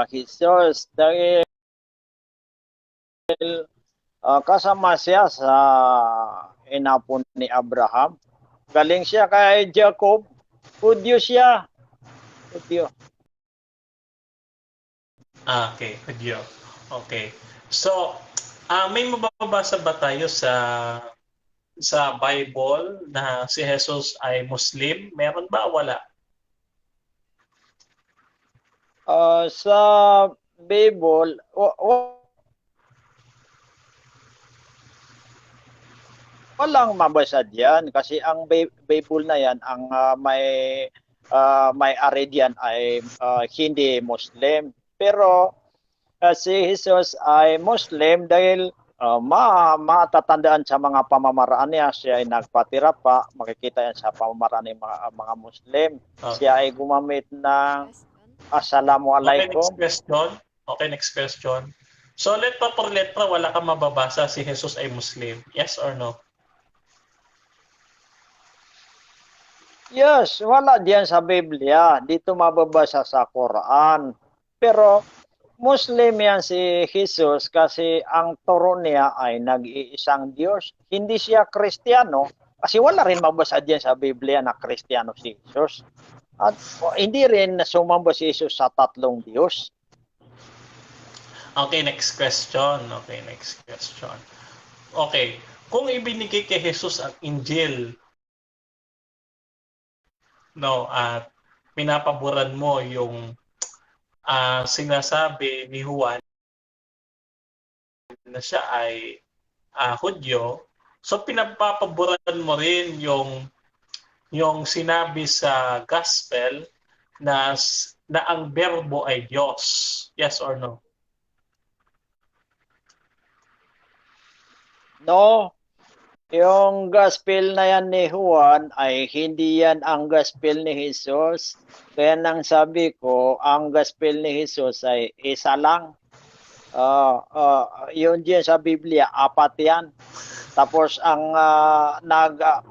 Jesus dahil kasama siya sa inapo ni Abraham. Galing siya kay Jacob. Hudyo siya. Hudyo. Okay, Hudyo. Okay. So, may mababasa ba tayo sa Bible na si Jesus ay Muslim? Meron ba? Wala. Sa Bible, walang mabasa diyan kasi ang Bible na yan ang may ari diyan ay hindi Muslim. Pero si Jesus ay Muslim dahil matatandaan sa mga pamamaraan niya. Siya ay nagpatira pa. Makikita yan sa pamamaraan ng mga Muslim. Okay. Siya ay gumamit ng Assalamualaikum. Okay, next question. So, letra por letra, wala kang mababasa si Jesus ay Muslim. Yes or no? Yes, wala diyan sa Biblia. Dito mababasa sa Quran. Pero Muslim yan si Jesus kasi ang turo niya ay nag-iisang Diyos. Hindi siya Kristiyano kasi wala rin mabasa diyan sa Biblia na Kristiyano si Jesus. At hindi rin sumamba si Jesus sa tatlong Diyos. Okay, next question. Okay, kung ibinigay kay Jesus ang Injil, no, at pinapaboran mo yung sinasabi ni Juan na siya ay Hudyo, So pinapapaboran mo rin yung sinabi sa gospel na ang berbo ay Diyos. Yes or no? No, yung gospel na yan ni Juan ay hindi yan ang gospel ni Jesus. Kaya nang sabi ko, ang gospel ni Jesus ay isa lang. Yun din sa Biblia, apat yan. Tapos ang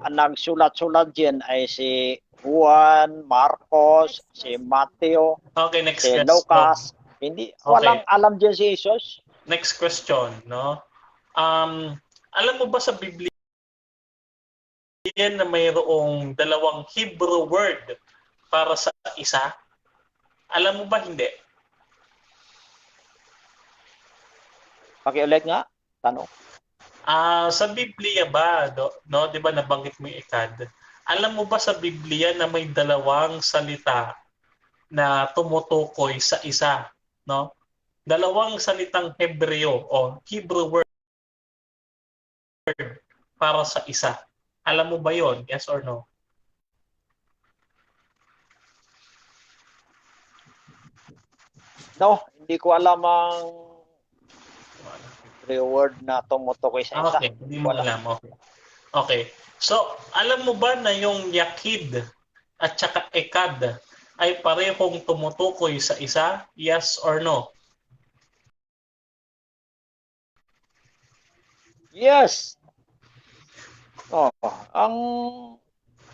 nagsulat-sulat din ay si Juan, Marcos, si Mateo, Okay, next si question. Lucas. Hindi, walang alam din si Jesus. Next question, no? Alam mo ba sa Biblia na mayroong dalawang Hebrew word para sa isa? Alam mo ba hindi? Pakiulit nga, tanong. Sa Biblia ba, no? 'Di ba nabanggit mo yung ikad? Alam mo ba sa Biblia na may dalawang salita na tumutukoy sa isa, no? Dalawang salitang Hebreo o Hebrew word para sa isa. Alam mo ba 'yon? Yes or no? No, hindi ko alam ang reward na tumutukoy sa isa. Okay, hindi mo alam. Okay. So, alam mo ba na yung yakid at saka ekad ay parehong tumutukoy sa isa? Yes or no? Yes. Ang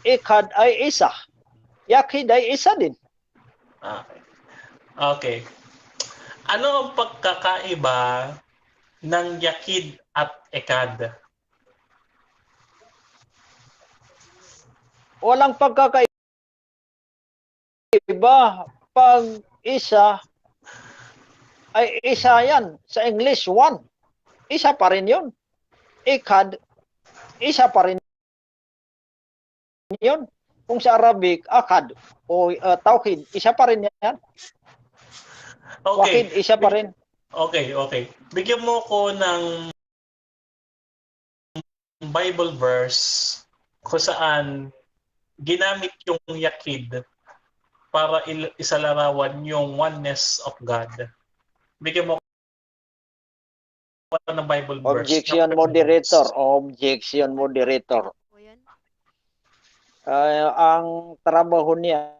ikad ay isa. Yakid ay isa din. Okay. Ano ang pagkakaiba ng yakid at ekad? Walang pagkakaiba. Pag isa ay isa yan. Sa English, one. Isa pa rin yun. Ikad, isa pa rin yun. Kung sa Arabic, akad o tawhid, isa pa rin yan. Okay. Wakid, isa pa rin. Okay. Bigyan mo ko ng Bible verse kung saan ginamit yung yakid para isalarawan yung oneness of God. Bigyan mo ko ng Bible verse. Objection moderator. Po yun? Ang trabaho niya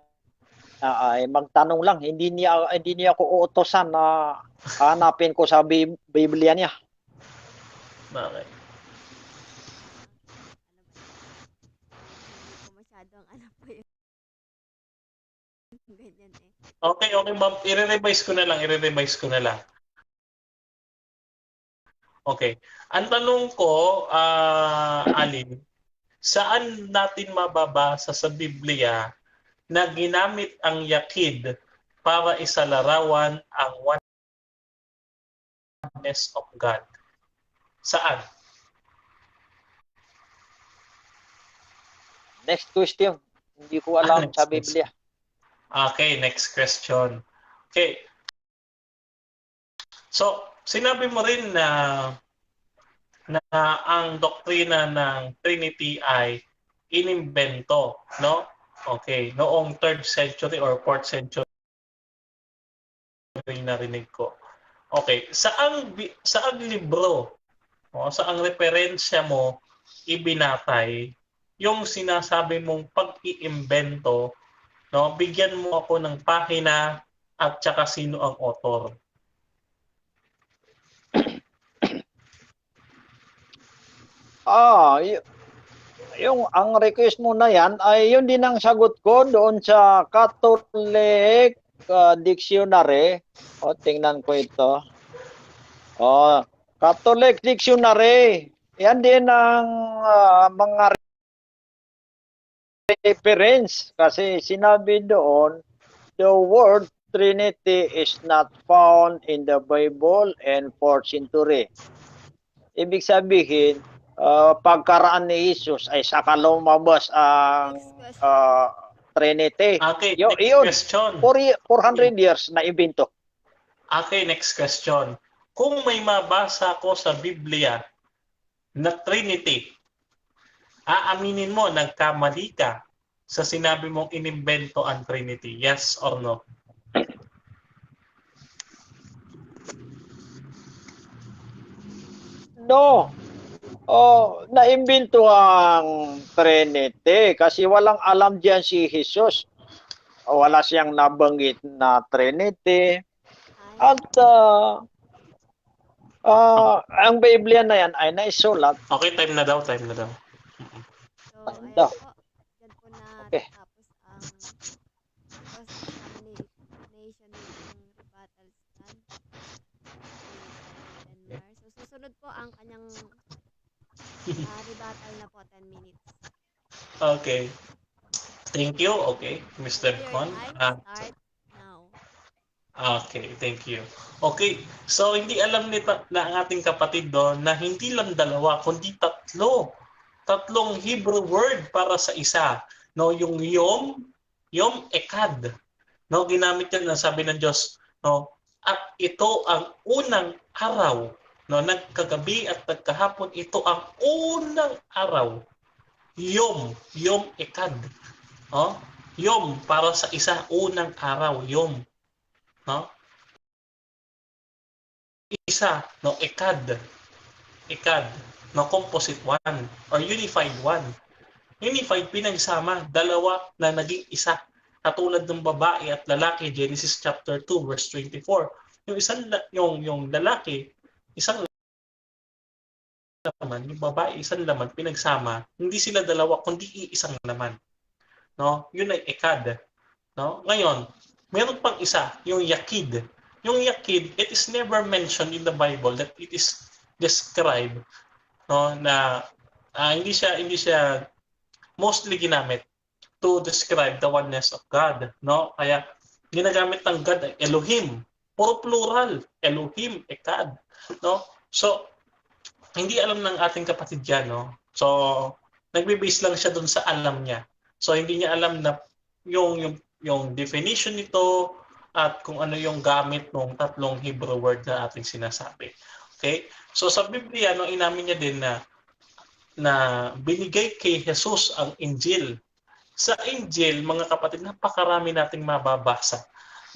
ay magtanong lang. Hindi niya ako uutosan na hanapin ko sa Biblia niya. Okay. Hindi ko masyadong alam po yun. Ganyan eh. Okay, ma'am. I-revise ko na lang. Okay. Ang tanong ko, Alin, saan natin mababasa sa Biblia na ginamit ang yakid para isalarawan ang oneness of God? Saan? Next question. Hindi ko alam sa Biblia. Okay, next question. Okay. So, sinabi mo rin na ang doktrina ng Trinity ay inimbento, no? Okay, noong 3rd century or 4th century narinig ko. Okay, saang libro o saang referensya mo ibinatay yung sinasabi mong pag-iimbento, no? Bigyan mo ako ng pahina at saka sino ang author. Yung ang request mo na yan ay yun din ang sagot ko doon sa Catholic Dictionary. Tingnan ko ito. Catholic Dictionary. Yan din ang mga reference kasi sinabi doon the word Trinity is not found in the Bible and 4th century. Ibig sabihin, pagkaraan ni Jesus ay saka lumabas ang Trinity. Okay, Yun, next question. 400 years na ibento. Okay, next question. Kung may mabasa ko sa Biblia na Trinity, Aaminin mo, nagkamali ka sa sinabi mong inimbento ang Trinity. Yes or no? No. Naimbento ang Trinity kasi walang alam diyan si Jesus. Wala siyang nabanggit na Trinity. Ay, At ang Biblia na yan ay naisulat. Okay, time na daw, time na daw. so, Ayun ayan daw. po. Diyan po na Okay. tapos ang cross-examination nitong rebuttal stand ni Denmar. So, susunod po ang kanyang rebuttal na po, 10 minutes. Okay. Thank you. Okay, Mr. So, your Con. time start now. Okay, thank you. Okay, so hindi alam nito na ang ating kapatid doon na hindi lang dalawa, kundi tatlo. Tatlong Hebrew word para sa isa. No, yung yom, ekad. No, ginamit yan na sabi ng Diyos, no, at ito ang unang araw. No, nagkagabi at nagkahapon, ito ang unang araw. Yom ekad. No? Yom para sa isa, unang araw, yom. No? Isa, no, ekad, no, composite one, or unified one. Unified, pinagsama, dalawa na naging isa. Katulad ng babae at lalaki, Genesis chapter 2, verse 24. Yung lalaki, isang laman, yung babae, isang laman, pinagsama, hindi sila dalawa, kundi isang laman. No? Yun ay ekad. No? Ngayon, meron pang isa, yung yakid. Yung yakid, it is never mentioned in the Bible that it is described, no, na hindi siya mostly ginamit to describe the oneness of God, no? Kaya ginagamit ng God ay Elohim, puro plural, Elohim, ekad, no? So hindi alam ng ating kapatid yan, no? So nagbe-base lang siya dun sa alam niya. So hindi niya alam na yung definition nito at kung ano yung gamit ng tatlong Hebrew word na ating sinasabi. Okay? So sa Biblia, no, inamin niya din na binigay kay Jesus ang Injil. Sa Injil, mga kapatid, napakarami nating mababasa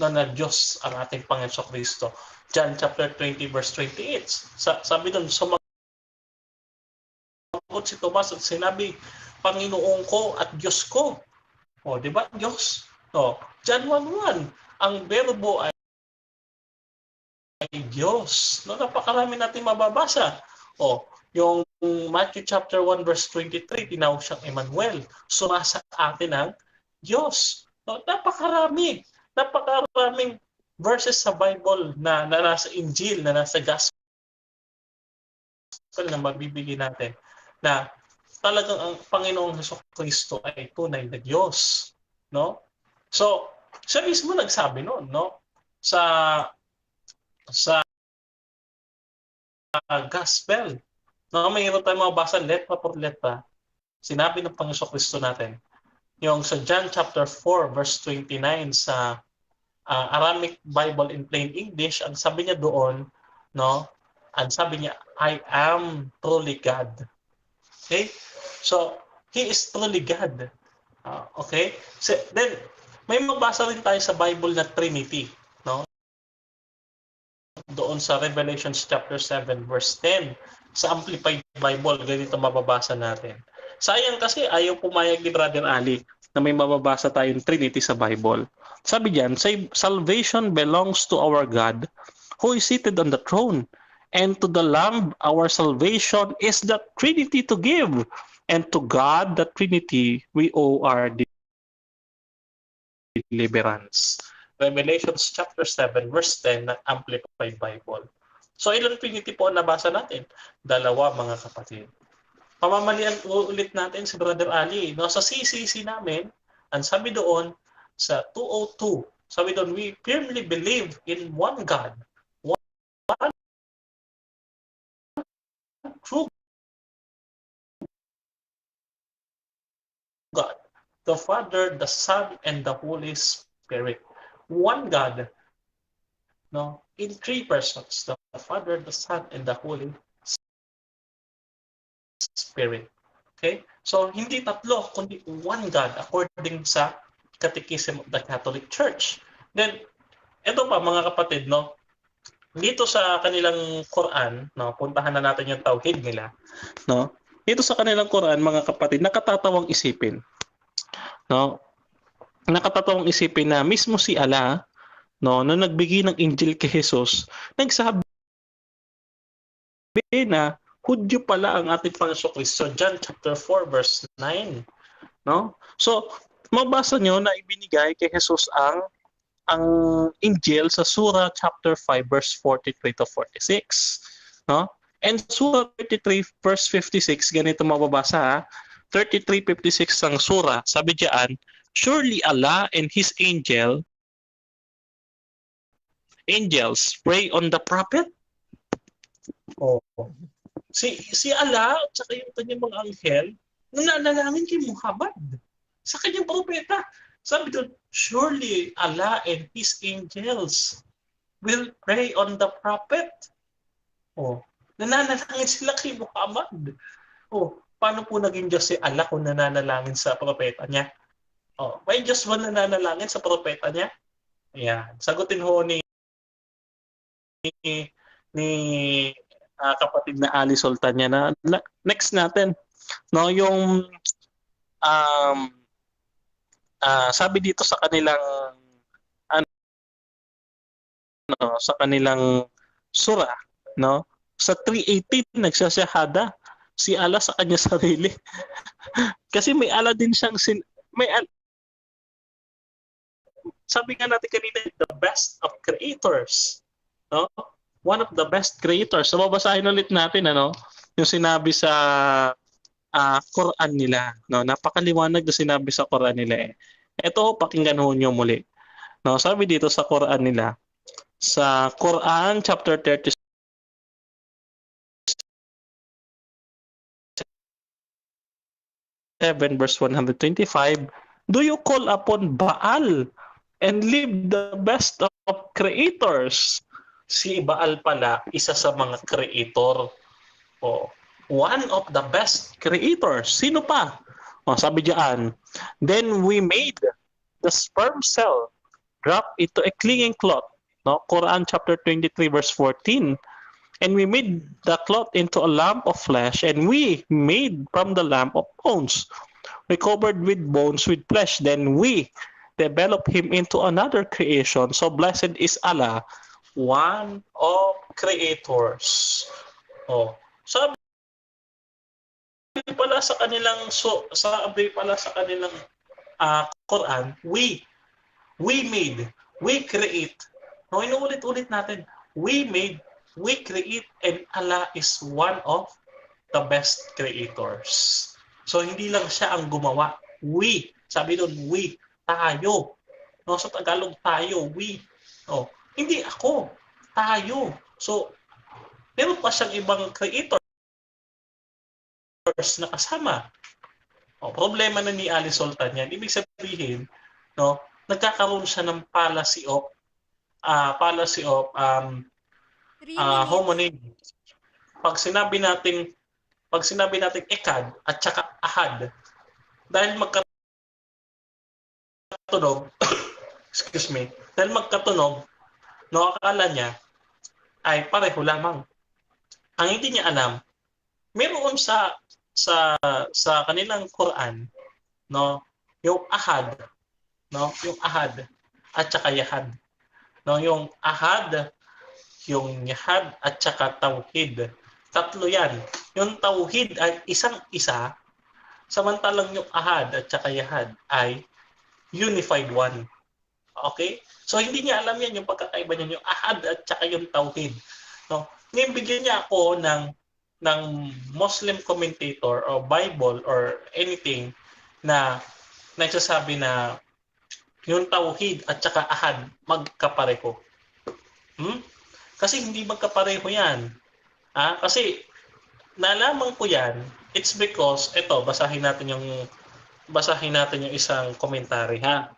na Diyos ang ating Panginoon Kristo. John chapter 20 verse 28. Sabi doon, sumagot si Tomas at sinabi, Panginoon ko at Diyos ko. O, di ba? Diyos. O, John 1:1, ang verbo ay Diyos. No, napakarami natin mababasa. O, yung Matthew chapter 1 verse 23, tinawag siyang Emmanuel. Sumasa atin ang Diyos. No, napakaraming verses sa Bible na nasa Injil, na nasa Gospel na mabibigyan natin na talagang ang Panginoong Hesukristo ay tunay na Diyos. No? So, siya mismo nagsabi noon, no? Sa Gospel. No, mayroon tayong mabasa letra por letra. Sinabi ng Panginoon Kristo natin. Yung sa John chapter 4 verse 29 sa Aramaic Bible in plain English, ang sabi niya doon, no? Ang sabi niya, I am truly God. Okay? So, He is truly God. Okay? So, then, may mabasa rin tayo sa Bible na Trinity. No? Doon sa Revelation chapter 7 verse 10. Sa Amplified Bible, ganito mababasa natin. Sayang kasi ayaw pumayag ni Brother Ali na may mababasa tayong Trinity sa Bible. Sabi diyan, salvation belongs to our God who is seated on the throne, and to the Lamb our salvation is the Trinity to give, and to God the Trinity we owe our deliverance. Revelation chapter 7 verse 10 ng Amplified Bible. So ilang Trinity po ang nabasa natin? Dalawa, mga kapatid. Pamamalian ulit natin si Brother Ali. No, sa CCC namin, ang sabi doon sa 202, sabi doon, we firmly believe in one God, one true God, the Father, the Son, and the Holy Spirit. One God, no, in three persons, the Father, the Son, and the Holy Spirit. Okay? So, hindi tatlo, kundi one God according sa Catechism of the Catholic Church. Then, ito pa mga kapatid, no? Dito sa kanilang Quran, no, puntahan na natin yung tauhid nila, no? Dito sa kanilang Quran, mga kapatid, nakatatawang isipin, no? Nakatatawang isipin na mismo si Allah, no, nung nagbigay ng Injil kay Jesus, nagsabi na Hudyo pala ang ating Panginoon Kristo. John chapter 4 verse 9, no? So, mabasa nyo na ibinigay kay Jesus ang Injil sa Surah chapter 5 verse 43 to 46, no? And Surah 33 verse 56, ganito mababasa ha. 33:56 ang surah, sabi diyan, surely Allah and His angels pray on the prophet. Oh. Si Allah at saka yung kanyang mga anghel nananalangin kay Muhammad sa kanyang propeta. Sabi doon, surely Allah and His angels will pray on the prophet. Oh, nananalangin sila kay Muhammad. Oh, paano po naging Diyos si Allah kung nananalangin sa propeta niya? Oh, may Diyos ba nananalangin sa propeta niya? Ayan, sagutin ho ni kapatid na Ali Sultanya na next natin, no, yung sabi dito sa kanilang sa kanilang surah, no, sa 3:18 nagsasyahada si Allah sa kanya sarili. Kasi may Allah din siyang sabi nga natin kanina, the best of creators, no? One of the best creators. So, babasahin ulit natin, ano, yung sinabi sa Quran nila. No? Napakaliwanag na sinabi sa Quran nila eh. Ito, pakinggan ho nyo muli. No? Sabi dito sa Quran nila, sa Quran chapter 37 verse 125, do you call upon Baal and leave the best of creators? Si Baal pala, isa sa mga creator. Oh, one of the best creators. Sino pa? Oh, sabi diyan, then we made the sperm cell drop into a clinging cloth. No? Quran chapter 23 verse 14. And we made the cloth into a lump of flesh, and we made from the lump of bones. We covered with bones with flesh. Then we developed him into another creation. So blessed is Allah, one of creators. Oh, sabi pala sa kanilang Quran, we made, we create. No, inuulit-ulit natin. We made, we create, and Allah is one of the best creators. So hindi lang siya ang gumawa. We, sabi doon, we, tayo. No, sa Tagalog tayo, we. Oh, hindi ako, tayo. So, meron pa siyang ibang creators na kasama. O, problema na ni Ali Sultan yan. Ibig sabihin, no, nagkakaroon siya ng policy of homonym. Pag sinabi natin ekad at saka ahad, dahil magkatunog, excuse me, dahil magkatunog, no, akala niya ay pareho lamang. Ang hindi niya alam, meron sa kanilang Quran, no, yung ahad, no, yung ahad at saka yahad. No, yung ahad, yung yahad at saka tauhid. Tatlo yan. Yung tauhid ay isang-isa, samantalang yung ahad at saka yahad ay unified one. Okay? So, hindi niya alam yan, yung pagkakaiba niya, yung ahad at saka yung tauhid. No? Ngayon, bigyan niya ako ng Muslim commentator or Bible or anything na nagsasabi na yung tauhid at saka ahad magkapareho. Kasi hindi magkapareho yan. Kasi nalaman ko yan, it's because, ito, basahin natin yung isang commentary, ha.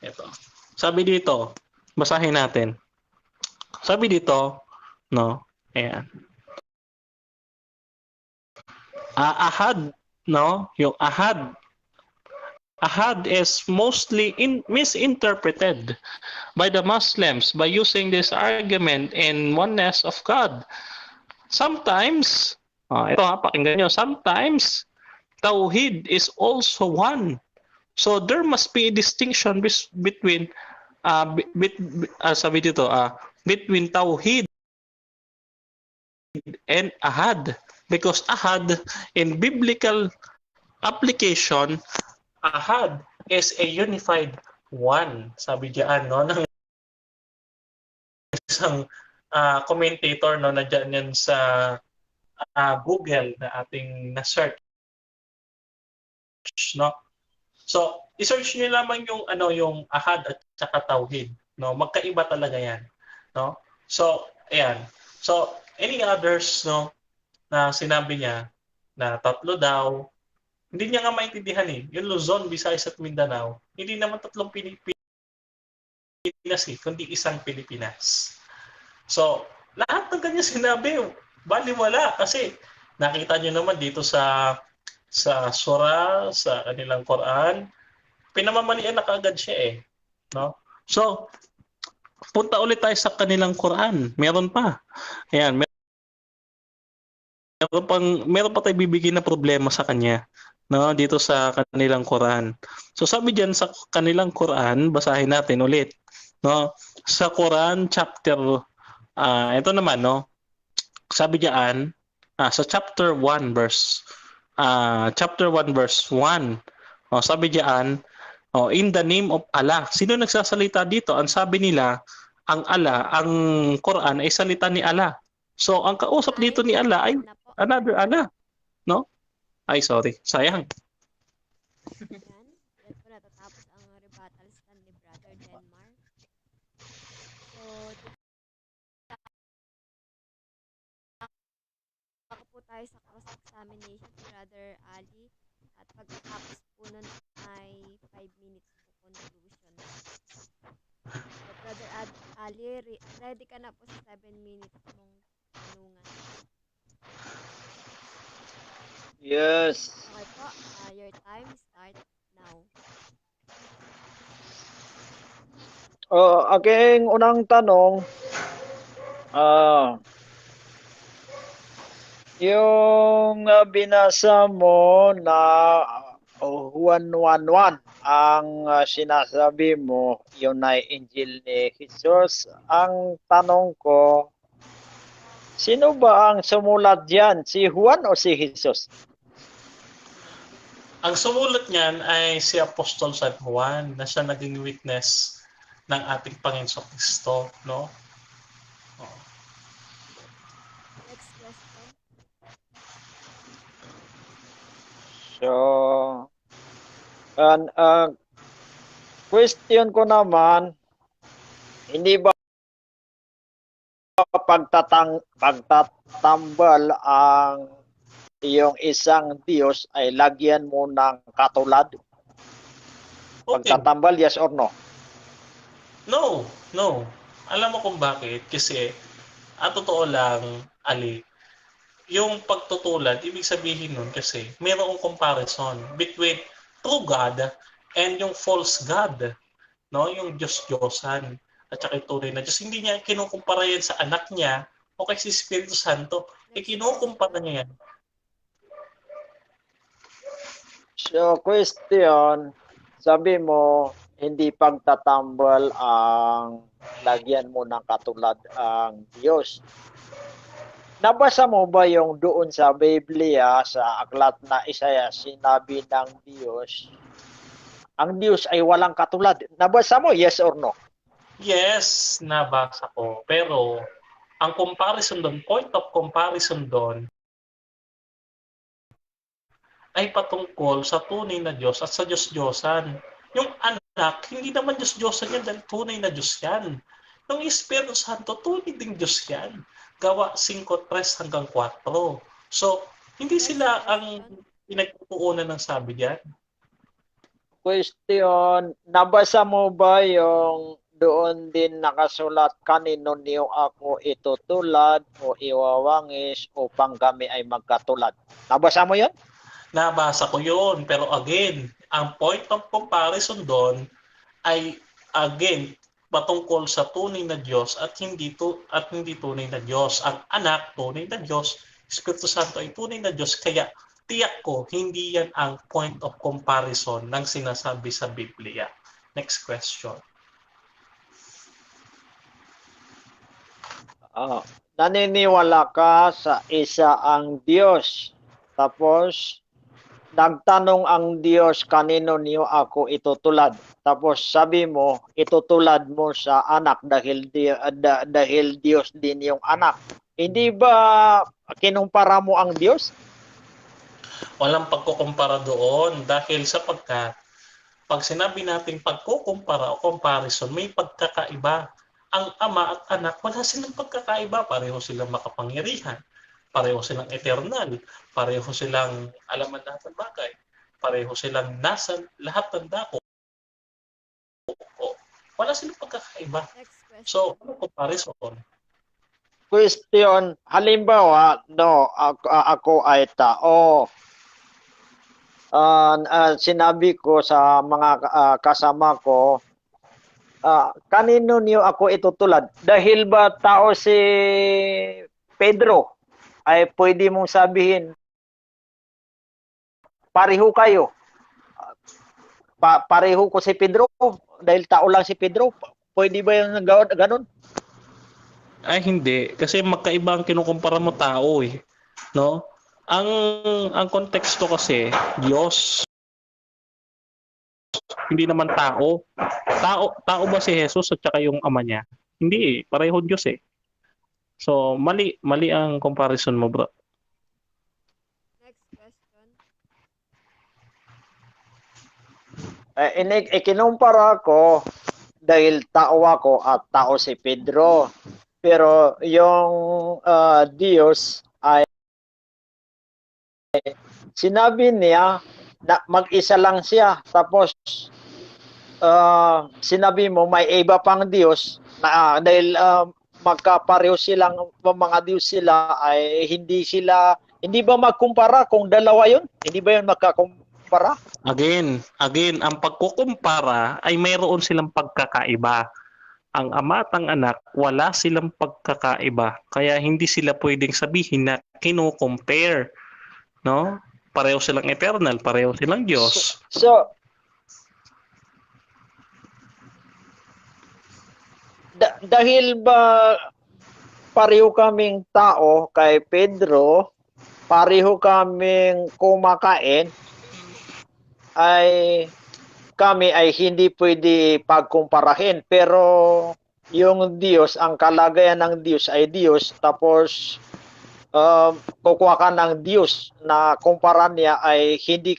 Ito. Sabi dito, basahin natin. Sabi dito, no, ayan. Ahad, no? Yung ahad. Ahad is mostly misinterpreted by the Muslims by using this argument in oneness of God. Sometimes, ito pakinggan nyo, sometimes Tawhid is also one. So there must be a distinction between sabi dito, between Tawhid and Ahad, because Ahad in biblical application, Ahad is a unified one. Sabi diyan, no, ng isang commentator, no, na diyan yan sa Google na ating na-search, no. So, i-search niyo lamang yung yung Ahad at saka Tawhid, no. Magkaiba talaga 'yan, no. So, ayan. So, any others, no, na sinabi niya na tatlo daw, hindi niya nga maintindihan eh. Yung Luzon, Visayas at Mindanao, hindi naman tatlong Pilipinas eh, kundi isang Pilipinas. So, lahat ng kanya sinabi, baliwala kasi nakita niyo naman dito sa surah, sa kanilang Quran, pinamamalian na kaagad siya eh, no? So, punta ulit tayo sa kanilang Quran. Meron pa. Ayan, meron pa tayo bibigyan na problema sa kanya, no, dito sa kanilang Quran. So sabi diyan sa kanilang Quran, basahin natin ulit, no? Sa Quran chapter ito naman, no. Sabi diyan sa chapter 1 verse 1. Sabi diyan, in the name of Allah. Sino nagsasalita dito? Ang sabi nila, ang Allah, ang Quran ay salita ni Allah. So ang kausap dito ni Allah ay another Allah, no? Ay, sorry. Sayang. Yan. Yan po natatapos ang rebuttal stand ni Brother Denmark. So, ako po tayo sa cross-examination si Brother Ali. At pagkatapos po nun ay 5 minutes po conclusion. So, Brother Ali, ready ka na po sa 7 minutes mong tanungan. Yes. Okay po, your time starts now. Aking unang tanong, yung binasa mo na 1:1:1, ang sinasabi mo, yun ay Injil ni Jesus. Ang tanong ko, sino ba ang sumulat diyan? Si Juan o si Jesus? Ang sumulat niyan ay si Apostol San Juan na siya naging witness ng ating Panginoon Kristo, no? Next question. So, question ko naman, hindi ba pagtatambal ang iyong isang Diyos ay lagyan mo ng katulad? Pagtatambal, yes or no? No. Alam mo kung bakit? Kasi, totoo lang, Ali, yung pagtutulad, ibig sabihin nun kasi, mayroong comparison between true God and yung false God, no? Yung Diyos-Diyosan at saka yung tunay na Diyos. Hindi niya kinukumpara yan sa anak niya o kay si Espiritu Santo. Kinukumpara niya yan. So, question, sabi mo, hindi pagtatambal ang lagyan mo ng katulad ang Diyos. Nabasa mo ba yung doon sa Biblia, sa aklat na Isaiah, sinabi ng Diyos, ang Diyos ay walang katulad? Nabasa mo, yes or no? Yes, nabasa ko. Pero, ang comparison doon, point of comparison doon, ay patungkol sa tunay na Diyos at sa Diyos-Diyosan. Yung anak, hindi naman Diyos-Diyosan yan dahil tunay na Diyos yan. Yung Espiritu Santo, tunay ding Diyos yan. Gawa 5:3 hanggang 4. So, hindi sila ang pinagpupuunan ng sabi diyan. Question, nabasa mo ba yung doon din nakasulat, kanino niyo ako itutulad o iwawangis upang kami ay magkatulad? Nabasa mo yun? Nabasa ko yun. Pero again, ang point of comparison doon ay again patungkol sa tunay na Diyos at hindi tunay na Diyos. Ang anak tunay na Diyos, Espiritu Santo ay tunay na Diyos, kaya tiyak ko hindi yan ang point of comparison ng sinasabi sa Biblia. Next question. Naniniwala ka sa isa ang Diyos. Tapos nagtanong ang Diyos, kanino niyo ako itutulad? Tapos sabi mo, itutulad mo sa anak dahil Diyos din yung anak. Hindi ba kinumpara mo ang Diyos? Walang pagkukumpara doon dahil sapagkat pag sinabi natin pagkukumpara o comparison, may pagkakaiba. Ang ama at anak, wala silang pagkakaiba. Pareho silang makapangyarihan. Pareho silang eternal. Pareho silang alaman lahat ng bagay. Pareho silang nasa lahat ng dako. Wala silang pagkakaiba. Next question. So, ano comparison? Question, halimbawa, ako ay tao. Sinabi ko sa mga kasama ko, kanino niyo ako itutulad? Dahil ba tao si Pedro, ay pwede mong sabihin, pareho kayo. Pareho ko si Pedro, dahil tao lang si Pedro. Pwede ba yung ganun? Ay hindi, kasi magkaiba ang kinukumpara mo tao eh, no? Ang konteksto kasi Diyos, hindi naman tao. Tao ba si Jesus at saka yung ama niya? Hindi eh, pareho Diyos eh. So mali ang comparison mo, bro. Next question. Ikinumpara ko dahil tao ako at tao si Pedro. Pero yung Diyos ay sinabi niya na mag-isa lang siya. Tapos sinabi mo may iba pang Diyos na dahil magkapareho silang mga Diyos sila ay hindi ba magkumpara kung dalawa yun? Hindi ba yun magkakumpara? Again, ang pagkukumpara ay mayroon silang pagkakaiba. Ang ama at ang anak, wala silang pagkakaiba. Kaya hindi sila pwedeng sabihin na kino-compare. No? Pareho silang eternal, pareho silang Diyos. So dahil ba pareho kaming tao kay Pedro, pareho kaming kumakain, ay kami ay hindi pwede pagkumparahin. Pero yung Diyos, ang kalagayan ng Diyos ay Diyos, tapos kukuha ka ng Diyos na kumpara niya ay hindi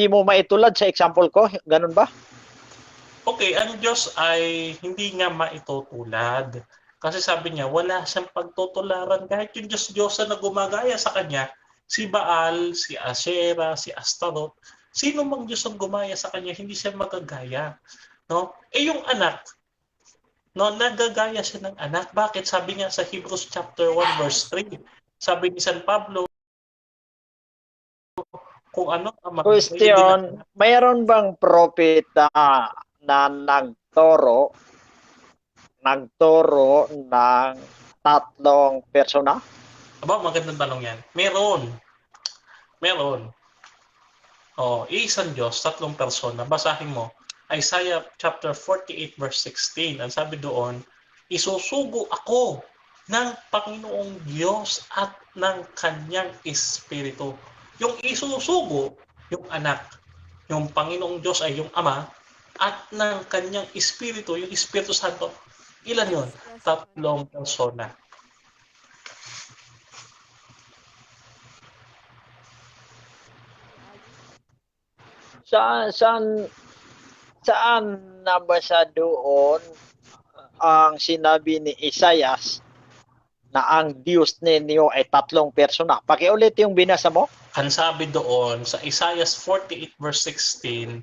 mo maitulad sa example ko, ganun ba? Okay, ang Diyos ay hindi nga maitutulad. Kasi sabi niya, wala siyang pagtutularan. Kahit yung Diyos na gumagaya sa kanya, si Baal, si Asherah, si Astaroth, sino mang Diyos ang gumaya sa kanya, hindi siya magagaya. No? Yung anak, no, nagagaya siya ng anak. Bakit? Sabi nga sa Hebrews chapter 1 verse 3, sabi ni San Pablo, kung ano ang Question, mayroon bang propeta na nagturo ng tatlong persona? Aba, magandang tanong yan. Meron. Isang Diyos, tatlong persona. Basahin mo. Isaiah chapter 48 verse 16. Ang sabi doon, isusugo ako ng Panginoong Diyos at ng kanyang Espiritu. Yung isusugo, yung anak. Yung Panginoong Diyos ay yung Ama at ng kanyang Espiritu, yung Espiritu Santo. Ilan yun? Tatlong persona. Saan nabasa doon ang sinabi ni Isaias na ang Diyos ninyo ay tatlong persona? Pakiulit yung binasa mo. Ang sabi doon sa Isaiah 48 verse 16,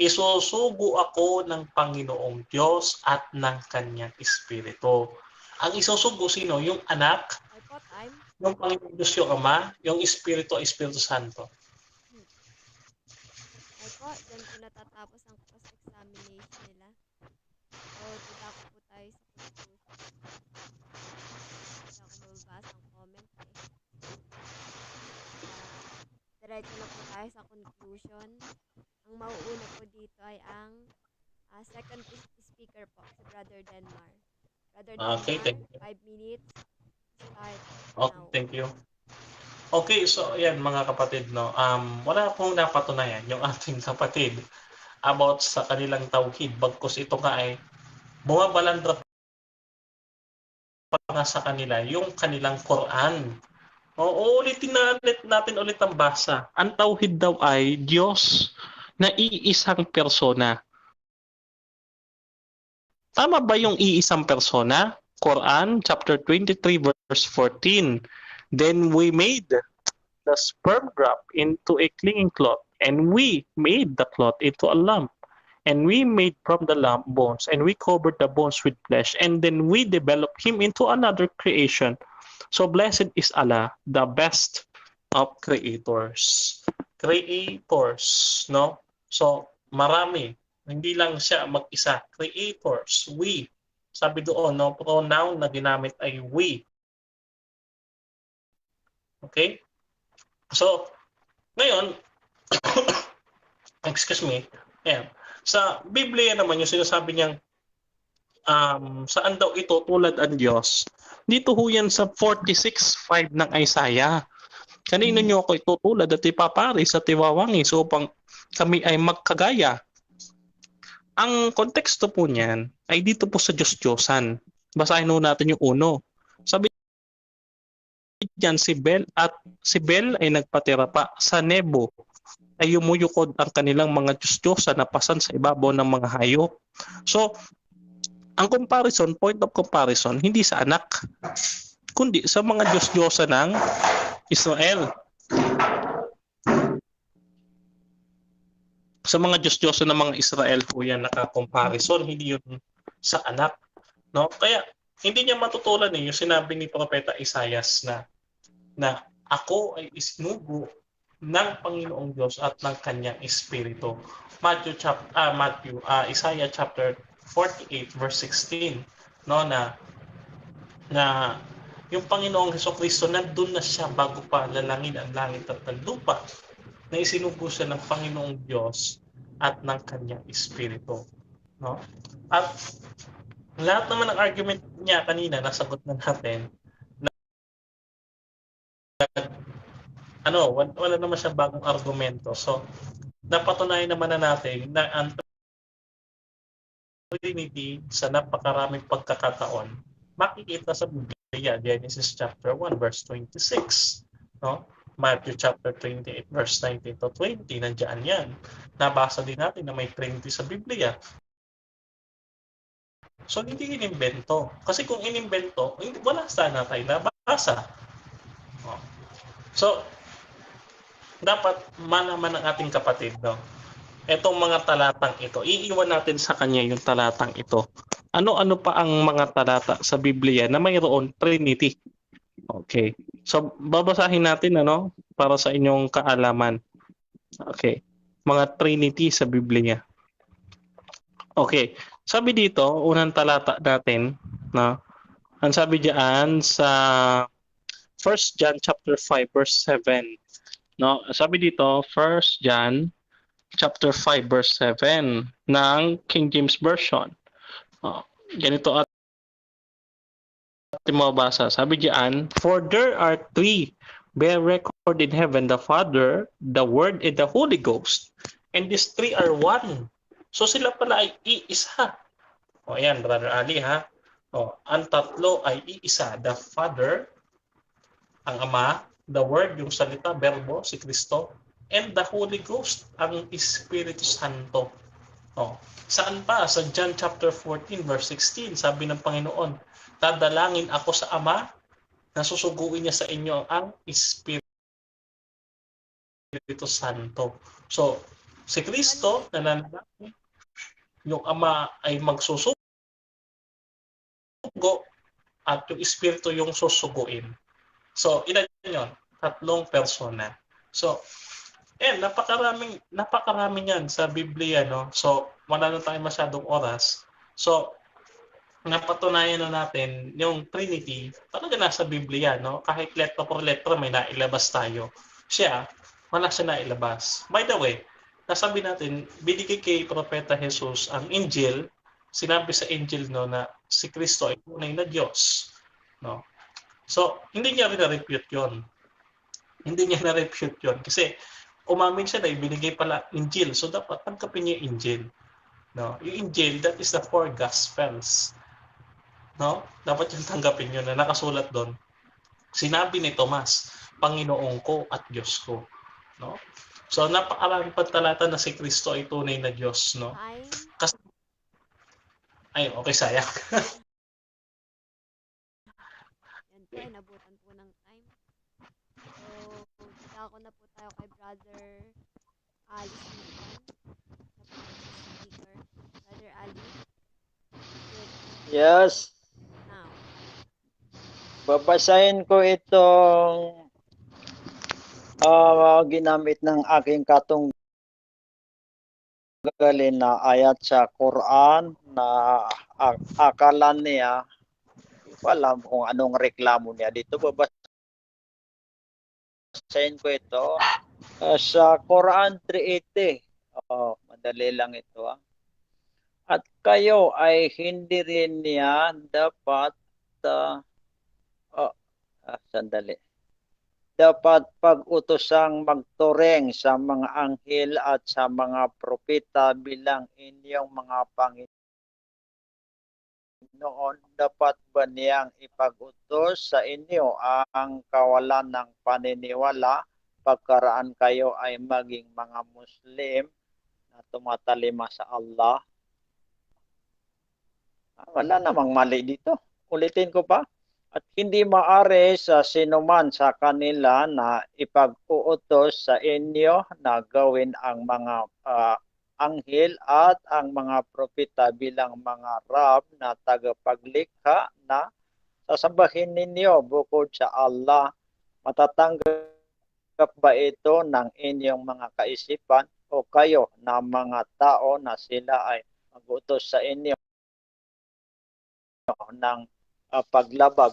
isusugo ako ng Panginoong Diyos at ng kanyang Espiritu. Ang isusugo sino? Yung anak, yung Panginoong Diyos yung Ama, yung Espiritu ay Espiritu Santo. po, dyan po natatapos ang cross-examination nila. So, dadako po tayo sa conclusion. Hindi ako mababasa ang comment eh. Diretso na po tayo sa conclusion. Ang mauuna po dito ay ang second speaker po, si Brother Denmar. Brother Okay, Denmar, thank you. 5 minutes. Start Okay, now. thank you. Okay, so ayan mga kapatid, no. Wala pong napatunayan yung ating kapatid about sa kanilang tauhid. Bagkus ito nga ay bumabalandra pa nga sa kanila yung kanilang Quran. O ulitin natin ulit ang basa. Ang tauhid daw ay Diyos na iisang persona. Tama ba yung iisang persona? Quran chapter 23 verse 14. Then we made the sperm drop into a clinging cloth, and we made the cloth into a lamp. And we made from the lamp bones, and we covered the bones with flesh, and then we developed him into another creation. So blessed is Allah, the best of creators. Creators, no? So marami, hindi lang siya mag-isa. Creators, we. Sabi doon, no, pronoun na ginamit ay we. Okay? So, ngayon, excuse me, ayan. Sa Biblia naman, yung sinasabi niyang saan daw ito tulad ang Diyos, dito ho yan sa 46:5 ng Isaiah. Kanino niyo ako itutulad at ipaparis at iwawangis upang kami ay magkagaya? Ang konteksto po niyan ay dito po sa Diyos-Diyosan. Basahin ho natin yung uno. Sabi diyan si Bel ay nagpatira pa sa Nebo ay yumuyukod ang kanilang mga Diyos-Diyosan na pasan sa ibabaw ng mga hayop. So, ang comparison, point of comparison, hindi sa anak, kundi sa mga Diyos-Diyosan ng Israel. Sa mga Diyos-Diyosan ng mga Israel po yan naka-comparison, hindi yun sa anak. No? Kaya, hindi niya matutulan yung sinabi ni Propeta Isaias na ako ay isinugo ng Panginoong Diyos at ng kanyang Espiritu. Isaiah chapter 48 verse 16, no, na yung Panginoong Hesukristo nandun na siya bago pa lalangin ang langit at ang lupa, na isinugo siya ng Panginoong Diyos at ng kanyang Espiritu, no? At lahat naman ng argument niya kanina nasagot na natin. Wala naman siya bagong argumento. So, napatunayan naman na natin na ang Trinity sa napakaraming pagkakataon makikita sa Biblia, Genesis chapter 1 verse 26, no? Matthew chapter 28 verse 19 to 20, nandiyan yan. Nabasa din natin na may Trinity sa Biblia. So, hindi inimbento. Kasi kung inimbento, wala sana tayo nabasa. So, dapat malaman ng ating kapatid, no? Etong mga talatang ito, iiwan natin sa kanya yung talatang ito. Ano-ano pa ang mga talata sa Biblia na mayroon Trinity? Okay. So, babasahin natin, para sa inyong kaalaman. Okay. Mga Trinity sa Biblia. Okay. Sabi dito, unang talata natin, no? Ang sabi diyan sa 1 John chapter 5 verse 7. No, sabi dito 1 John chapter 5 verse 7 ng King James Version. Ganito at mabasa. Sabi diyan, for there are three bear record in heaven, the Father, the Word, and the Holy Ghost. And these three are one. So sila pala ay iisa. O ayan, Brother Ali ha. Ang tatlo ay iisa. The Father, ang Ama, the Word, yung salita, verbo, si Kristo, and the Holy Ghost, ang Espiritu Santo. Saan pa? Sa John chapter 14 verse 16, sabi ng Panginoon, dadalangin ako sa Ama, nasusuguin niya sa inyo ang Espiritu Santo. So, si Kristo, nananalangin, yung Ama ay magsusugo at yung Espiritu yung susuguin. So, ilan yun? Tatlong persona. So, napakarami niyan sa Biblia, no? So, wala na tayong masyadong oras. So, napatunayan na natin yung Trinity, talaga nasa Biblia, no? Kahit letra por letra may nailabas tayo. Siya, wala siya nailabas. By the way, nasabi natin, binigay kay Propeta Jesus ang Injil, sinabi sa Injil, no, na si Kristo ay tunay na Diyos, no? So, hindi niya rin na-refute yun. Hindi niya na-refute yun. Kasi, umamin siya na ibinigay pala Injil. So, dapat tanggapin niya yung Injil. No? Yung Injil, that is the four Gospels. No? Dapat yung tanggapin yun na nakasulat doon. Sinabi ni Tomas, Panginoon ko at Diyos ko. No? So, napakaraming pagtalata na si Kristo ay tunay na Diyos. No? Time. Kasi, ay, okay, sayang. Yan po ay nabutan po ng time. So, dako na po tayo kay Brother Ali Sipan. Sa speaker. Brother Ali. Yes. Now. Babasahin ko itong ginamit ng aking katunggalin na ayat sa Quran na akala niya, wala kung anong reklamo niya dito. Babasahin ko ito sa Quran 380. Madali lang ito. At kayo ay hindi rin niya dapat sandali. Dapat pag-utosang magtureng sa mga anghel at sa mga propeta bilang inyong mga Panginoon. Dapat ba niyang ipag-utos sa inyo ang kawalan ng paniniwala pagkaraan kayo ay maging mga Muslim na tumatalima sa Allah? Wala namang mali dito. Ulitin ko pa. At hindi maaari sa sinuman sa kanila na ipag-uutos sa inyo na gawin ang mga anghel at ang mga propeta bilang mga rab na tagapaglikha na sasambahin ninyo bukod sa Allah. Matatanggap ba ito ng inyong mga kaisipan o kayo na mga tao na sila ay mag-utos sa inyo ng paglabag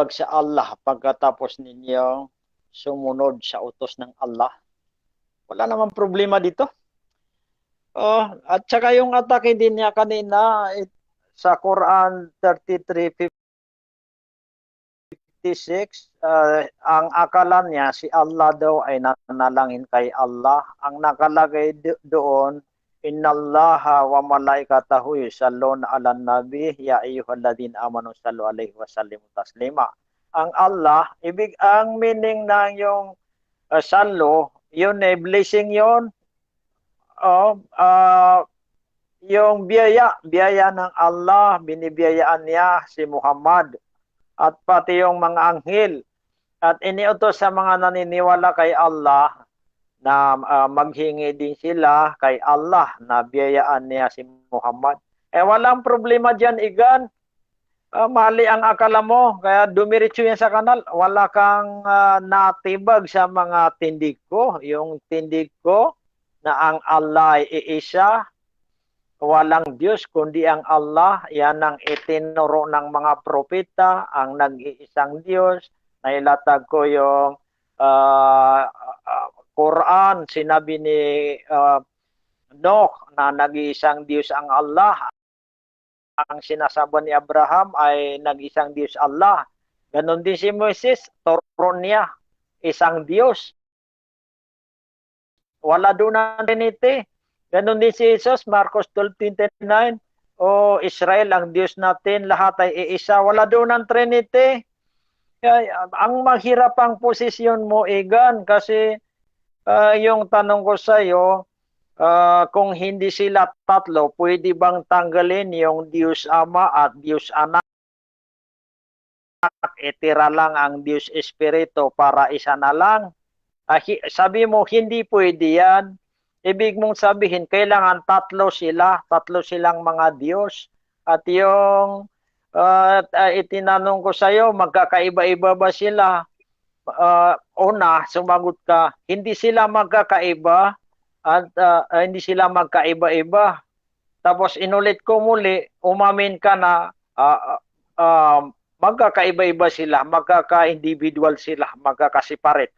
sa Allah pagkatapos ninyo sumunod sa utos ng Allah? Wala namang problema dito. At saka yung atake din niya kanina sa Quran 33:56, ang akala niya si Allah daw ay nanalangin kay Allah. Ang nakalagay doon, Innallaha wa malaikatahu yusalluna 'alan nabi ya ayyuhalladhina amanu sallu alaihi wa sallimu taslima. Ang Allah, ang meaning ng yung sallo, yun ay blessing yun. Yung biyaya ng Allah, binibiyayaan niya si Muhammad at pati yung mga anghel. At iniutos sa mga naniniwala kay Allah na maghingi din sila kay Allah na biyayaan niya si Muhammad. Walang problema dyan, Igan. Mali ang akala mo, kaya dumiretso yan sa kanal. Wala kang natibag sa mga tindig ko. Yung tindig ko na ang Allah ay iisa, walang Diyos kundi ang Allah. Yan ang itinuro ng mga propeta, ang nag-iisang Diyos. Nailatag ko yung Quran, sinabi ni Noah na nag-iisang Diyos ang Allah. Ang sinasabi ni Abraham ay nag-isang Diyos Allah. Ganon din si Moses, turo niya, isang Diyos. Wala doon ang Trinity. Ganon din si Jesus, Marcos 12:29. Israel, ang Diyos natin, lahat ay iisa. Wala doon ang Trinity. Ang mahirap ang posisyon mo, Igan, kasi yung tanong ko sa iyo, kung hindi sila tatlo, pwede bang tanggalin yung Diyos Ama at Diyos Anak? Itira lang ang Diyos Espiritu para isa na lang? Sabi mo, hindi pwede yan. Ibig mong sabihin, kailangan tatlo silang mga Diyos. At yung At itinanong ko sa iyo, magkakaiba-iba ba sila? Una, sumagot ka, hindi sila magkakaiba at hindi sila magkaiba-iba. Tapos inulit ko muli, umamin ka na magkakaiba-iba sila, magkaka-individual sila, magkakasiparate.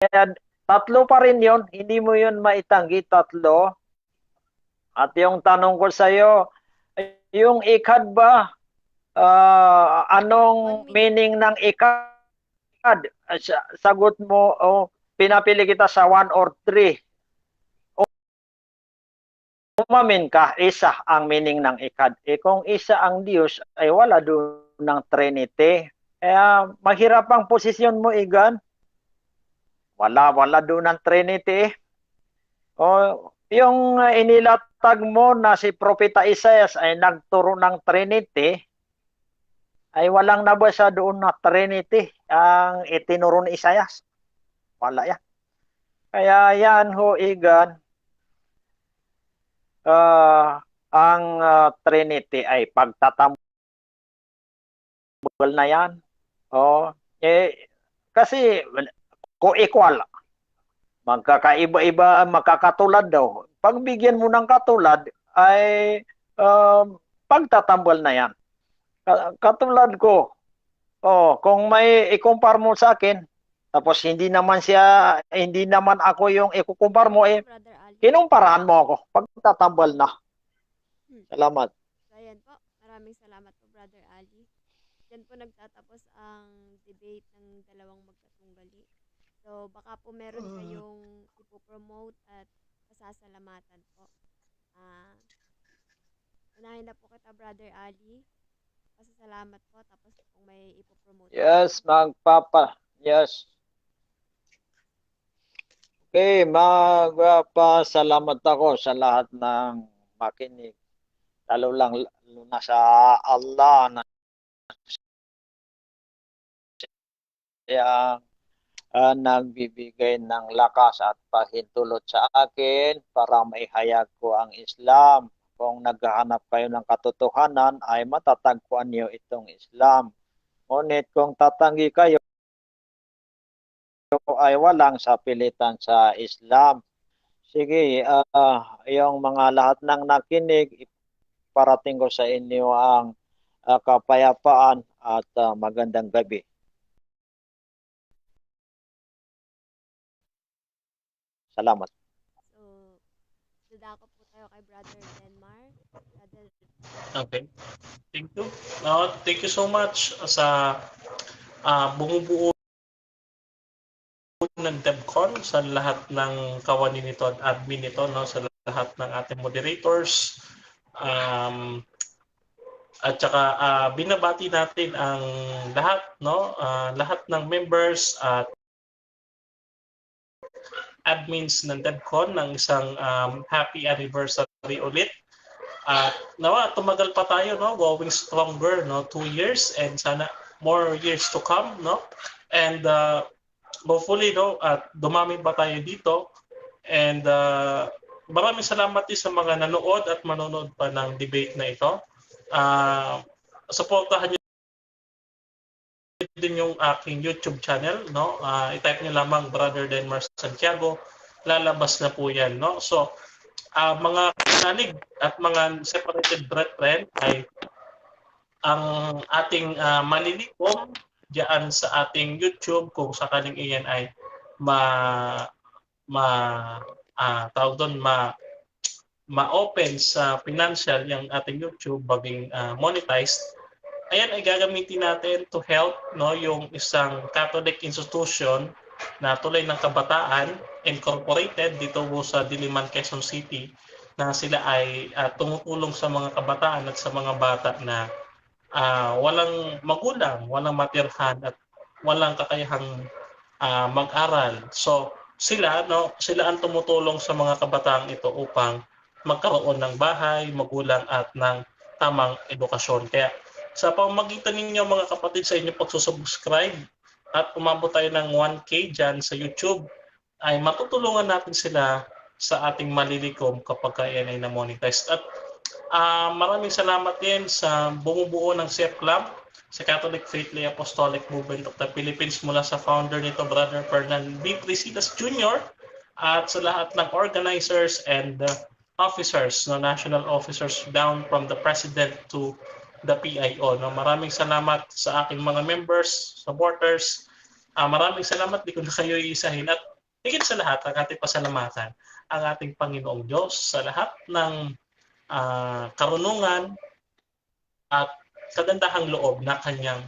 Kaya tatlo pa rin yun, hindi mo yun maitanggi, tatlo. At yung tanong ko sa iyo, yung ikad ba, anong meaning ng ikad? Sagot mo, pinapili kita sa 1 or 3. Umamin ka, isa ang meaning ng ikad. Kung isa ang Diyos, ay wala doon ng Trinity. Kaya mahirap ang posisyon mo, Igan. Wala doon ng Trinity. Yung inilatag mo na si Propeta Isaias ay nagturo ng Trinity, ay walang nabasa doon na Trinity ang itinuro ni Isaias. Wala yan. Kaya yan ho, Igan, ang Trinity ay pagtatambal na yan. Kasi co-equal. Magkakaiba-iba, magkakatulad daw. Pagbigyan mo ng katulad ay pagtatambal na yan. Katulad ko, kung may ikumpar mo sa akin, tapos hindi naman ako yung ikukumpar mo, Brother Ali. kinumparahan mo ako. Pagtatambal na. Salamat. So, ayan po. Maraming salamat po, Brother Ali. Diyan po nagtatapos ang debate ng dalawang magkatunggali. So, baka po meron kayong ipopromote at pasasalamatan po. Unahin na po kita, Brother Ali. Pasasalamat po, tapos kung may ipopromote. Yes. Okay, magpasalamat ako sa lahat ng makinig. Lalo na sa Allah na siya nagbibigay ng lakas at pahintulot sa akin para maihayag ko ang Islam. Kung naghahanap kayo ng katotohanan, ay matatagpuan niyo itong Islam. Ngunit kung tatanggi kayo, ay walang sapilitan sa Islam. Sige, yung mga lahat ng nakinig, parating ko sa inyo ang kapayapaan at magandang gabi. Salamat. So, dadako po tayo kay Brother Denmar. Okay. Thank you. Thank you so much sa bumubuo ng DevCon, sa lahat ng kawani nito at admin nito, no, sa lahat ng ating moderators. At saka binabati natin ang lahat, no, lahat ng members at admins ng DevCon ng isang happy anniversary ulit. At nawa tumagal pa tayo, no, going stronger, no, 2 years and sana more years to come, no. And hopefully, no, at dumami pa tayo dito. And maraming salamat din sa mga nanood at manonood pa ng debate na ito. Supportahan niyo din yung aking YouTube channel, no. I-type niyo lamang Brother Denmar Santiago, lalabas na po yan, no. So mga kanalig at mga separated brethren ay ang ating malilikom diyan sa ating YouTube, kung sakaling iyan ay ma-open sa financial yung ating YouTube baging monetized. Ayan ay gagamitin natin to help, no, yung isang Catholic institution na Tulay ng Kabataan Incorporated dito sa Diliman, Quezon City, na sila ay tumutulong sa mga kabataan at sa mga bata na walang magulang, walang matirhan at walang kakayahang mag-aral. So sila ang tumutulong sa mga kabataang ito upang magkaroon ng bahay, magulang at ng tamang edukasyon. Kaya sa pamamagitan ninyo mga kapatid sa inyong pagsusubscribe at umabot tayo ng 1K dyan sa YouTube, ay matutulungan natin sila sa ating malilikom kapag yan ay na-monetize. At Maraming salamat din sa bumubuo ng CF Club, sa Catholic Faith Lay Apostolic Movement of the Philippines, mula sa founder nito, Brother Fernand B. Presidas Jr., at sa lahat ng organizers and officers, no, national officers down from the President to the PIO. No. Maraming salamat sa aking mga members, supporters. Maraming salamat, di ko na kayo iisahin. At higit sa lahat, ang ating pasalamatan ang ating Panginoong Diyos sa lahat ng karunungan at kagandahang loob na kanyang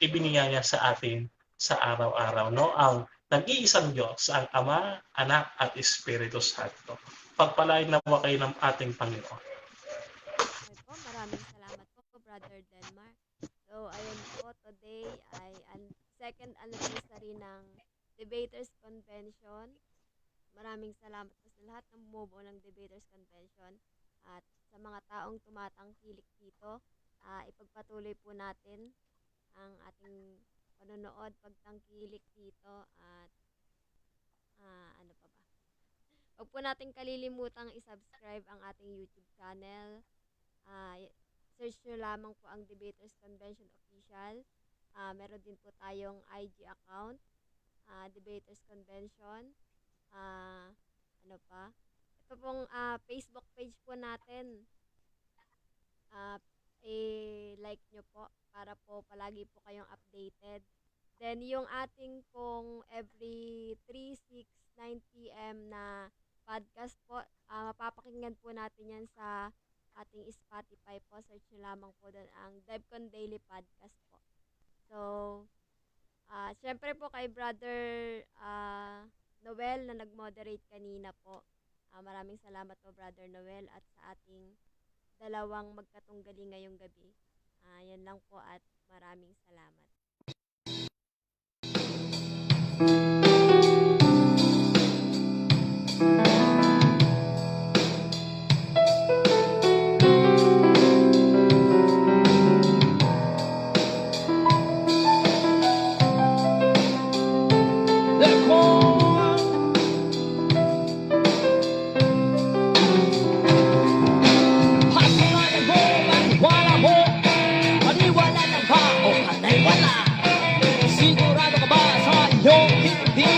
ibinigay sa atin sa araw-araw. No? Ang nag-iisang Diyos, ang Ama, Anak, at Espiritu Santo. Pagpalain nawa kayo ng ating Panginoon. Okay po, maraming salamat po, Brother Delmar. So, ayun po, today ay ang second anniversary ng Debaters Convention. Maraming salamat po sa lahat ng bumubuo ng Debaters Convention at sa mga taong tumatangkilik dito. Ipagpatuloy po natin ang ating panonood, pagtangkilik dito at ano pa ba? Huwag po natin kalilimutang i-subscribe ang ating YouTube channel. Search nyo lamang po ang Debaters Convention Official. Meron din po tayong IG account, Debaters Convention. Ano pa? Ito pong Facebook page po natin. I-like nyo po para po palagi po kayong updated. Then yung ating pong every 3, 6, 9 p.m. na podcast po, mapapakinggan po natin yan sa ating Spotify po. Search nyo lamang po doon ang DevCon Daily Podcast po. So, syempre po kay Brother Noel na nag-moderate kanina po. Maraming salamat po, Brother Noel, at sa ating dalawang magkatunggali ngayong gabi. Yan lang po at maraming salamat. Sigurado ka ba sa iyong hindi?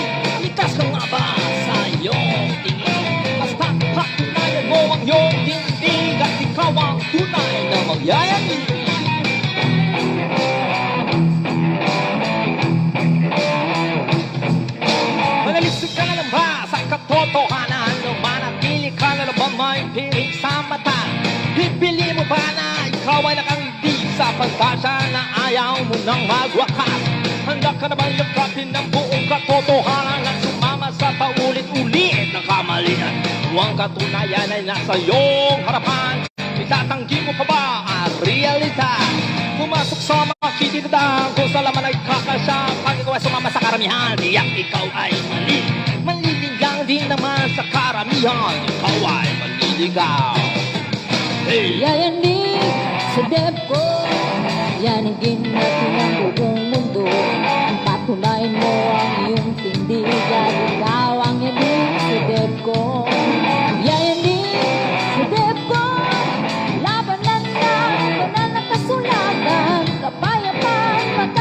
Likas ka nga ba sa iyong tingin? Basta patunayan mo ang iyong tindig at ikaw ang tunay na magyayamig. Manalisig ka na lang ba sa katotohanan? O manatili ka na lang ba may piling sa mata? Bibili mo ba na ikaw ay nakangiti sa pagkasya na ayaw mo nang magwakas? Handa ka na ba yakapin ng buong katotohanan at sumama sa paulit-ulit na kamalian? Kung ang katunayan ay nasa iyong harapan, itatanggi mo pa ba ang realidad? Pumasok sa mga kitidadang kung sa laman ay kakasya. Pag ikaw ay sumama sa karamihan, tiyak ikaw ay mali. Manliligang din naman sa karamihan, ikaw ay manliligaw. Hey! Yayanig sa DevCo, yanigin natin ang buong mundo. Ang patunayan mo ang iyong tindigan.